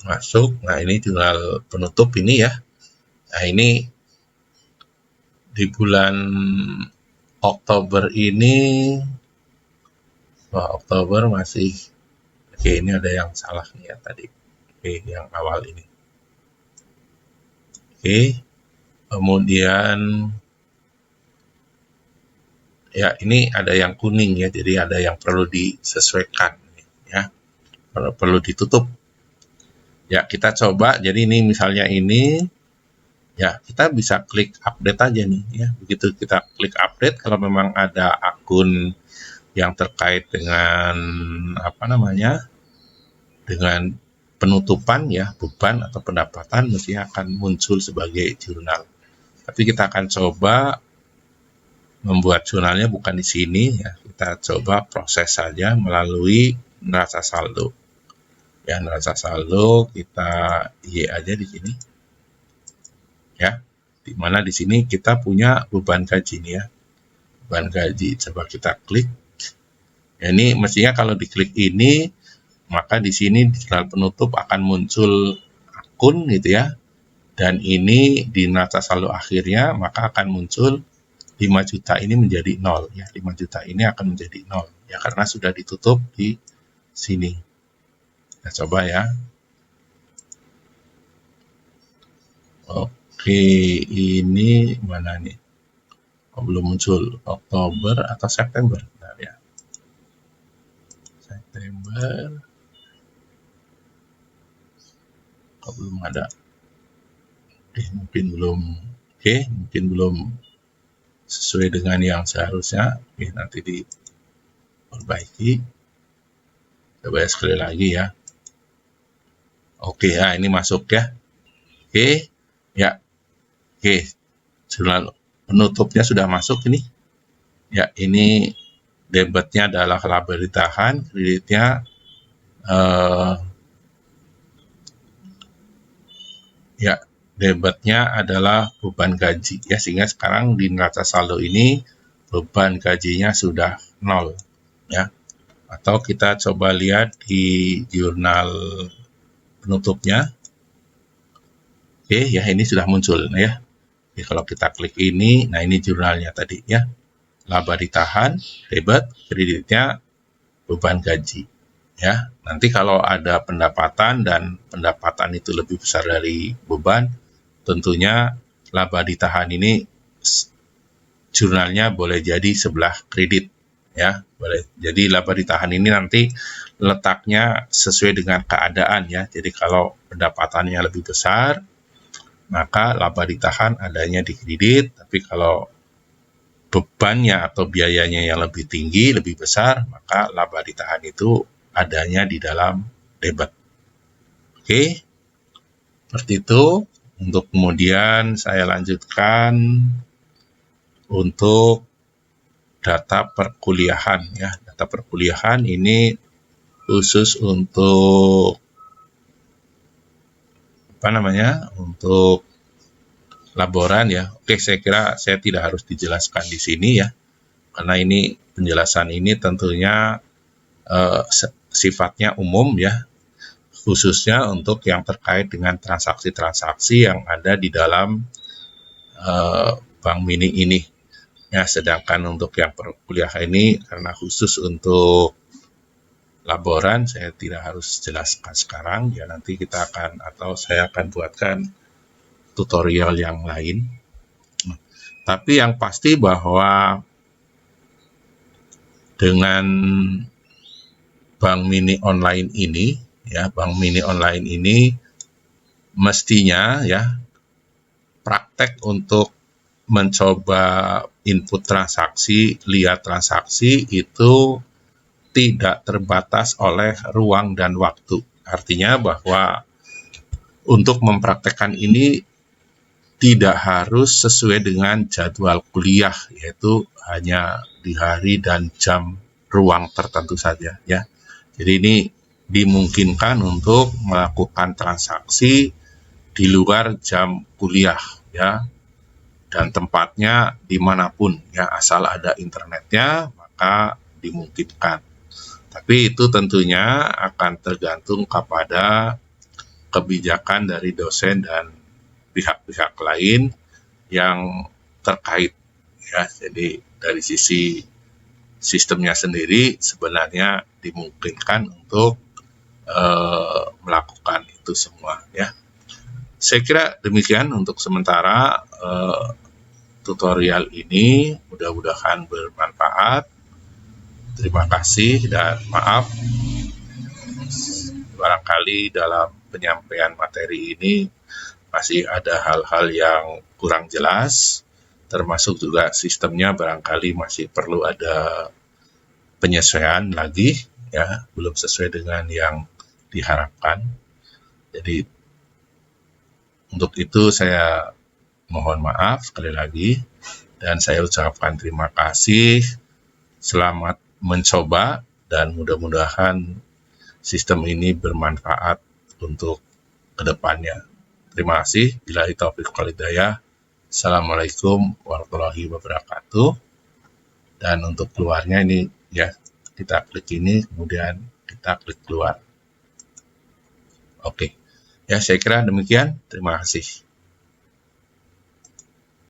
Masuk. Nah, ini jurnal penutup ini ya. Nah, ini di bulan Oktober ini, Oktober masih, oke, ini ada yang salah nih ya tadi. Oke, yang awal ini. Oke, kemudian ya ini ada yang kuning ya, jadi ada yang perlu disesuaikan ya, perlu ditutup. Ya, kita coba, jadi ini misalnya ini, ya kita bisa klik update aja nih ya. Begitu kita klik update, kalau memang ada akun yang terkait dengan dengan penutupan ya, beban atau pendapatan mestinya akan muncul sebagai jurnal. Tapi kita akan coba membuat jurnalnya bukan di sini ya. Kita coba proses saja melalui neraca saldo. Ya, neraca saldo kita Y aja di sini. Ya. Di mana di sini kita punya beban gaji nih ya. Beban gaji, coba kita klik. Ya, ini mestinya kalau diklik ini, maka di sini di jurnal penutup akan muncul akun gitu ya. Dan ini di neraca saldo akhirnya, maka akan muncul 5 juta ini menjadi 0 ya. 5 juta ini akan menjadi 0 ya, karena sudah ditutup di sini. Kita coba ya. Oke, ini mana nih? Oh, belum muncul. Oktober atau September? Bentar ya. September. Kok belum ada? Mungkin belum sesuai dengan yang seharusnya. Nanti diperbaiki. Coba sekali lagi ya. Oke, ya ini masuk ya. Oke, ya. Oke, jurnal penutupnya sudah masuk ini. Ya, ini debitnya adalah laba ditahan, kreditnya ya, debitnya adalah beban gaji ya, sehingga sekarang di neraca saldo ini beban gajinya sudah 0 ya. Atau kita coba lihat di jurnal penutupnya. Oke, ya ini sudah muncul ya. Oke, kalau kita klik ini, nah ini jurnalnya tadi ya. Laba ditahan, debit, kreditnya beban gaji. Ya, nanti kalau ada pendapatan dan pendapatan itu lebih besar dari beban, tentunya laba ditahan ini jurnalnya boleh jadi sebelah kredit ya, boleh. Jadi laba ditahan ini nanti letaknya sesuai dengan keadaan ya. Jadi kalau pendapatannya lebih besar, maka laba ditahan adanya di kredit, tapi kalau bebannya atau biayanya yang lebih tinggi, lebih besar, maka laba ditahan itu adanya di dalam debit. Oke, seperti itu. Untuk kemudian saya lanjutkan untuk data perkuliahan ya. Data perkuliahan ini khusus untuk untuk laboran ya. Oke, saya kira saya tidak harus dijelaskan di sini ya, karena ini penjelasan ini tentunya sifatnya umum ya, khususnya untuk yang terkait dengan transaksi-transaksi yang ada di dalam Bank Mini ini ya. Sedangkan untuk yang perkuliahan ini karena khusus untuk laboran, saya tidak harus jelaskan sekarang ya, nanti kita akan atau saya akan buatkan tutorial yang lain. Tapi yang pasti bahwa dengan Bank Mini online ini ya, Bank Mini online ini mestinya ya praktek untuk mencoba input transaksi, lihat transaksi itu tidak terbatas oleh ruang dan waktu. Artinya bahwa untuk mempraktekkan ini tidak harus sesuai dengan jadwal kuliah, yaitu hanya di hari dan jam ruang tertentu saja ya. Jadi ini dimungkinkan untuk melakukan transaksi di luar jam kuliah ya, dan tempatnya dimanapun ya, asal ada internetnya maka dimungkinkan. Tapi itu tentunya akan tergantung kepada kebijakan dari dosen dan pihak-pihak lain yang terkait ya. Jadi dari sisi sistemnya sendiri sebenarnya dimungkinkan untuk melakukan itu semua ya. Saya kira demikian untuk sementara tutorial ini, mudah-mudahan bermanfaat. Terima kasih dan maaf barangkali dalam penyampaian materi ini masih ada hal-hal yang kurang jelas, termasuk juga sistemnya barangkali masih perlu ada penyesuaian lagi ya, belum sesuai dengan yang diharapkan. Jadi untuk itu saya mohon maaf sekali lagi dan saya ucapkan terima kasih. Selamat mencoba dan mudah-mudahan sistem ini bermanfaat untuk kedepannya. Terima kasih. Billahi taufiq wal hidayah. Assalamualaikum warahmatullahi wabarakatuh. Dan untuk keluarnya ini ya, kita klik ini kemudian kita klik keluar. Oke. Ya, saya kira demikian. Terima kasih.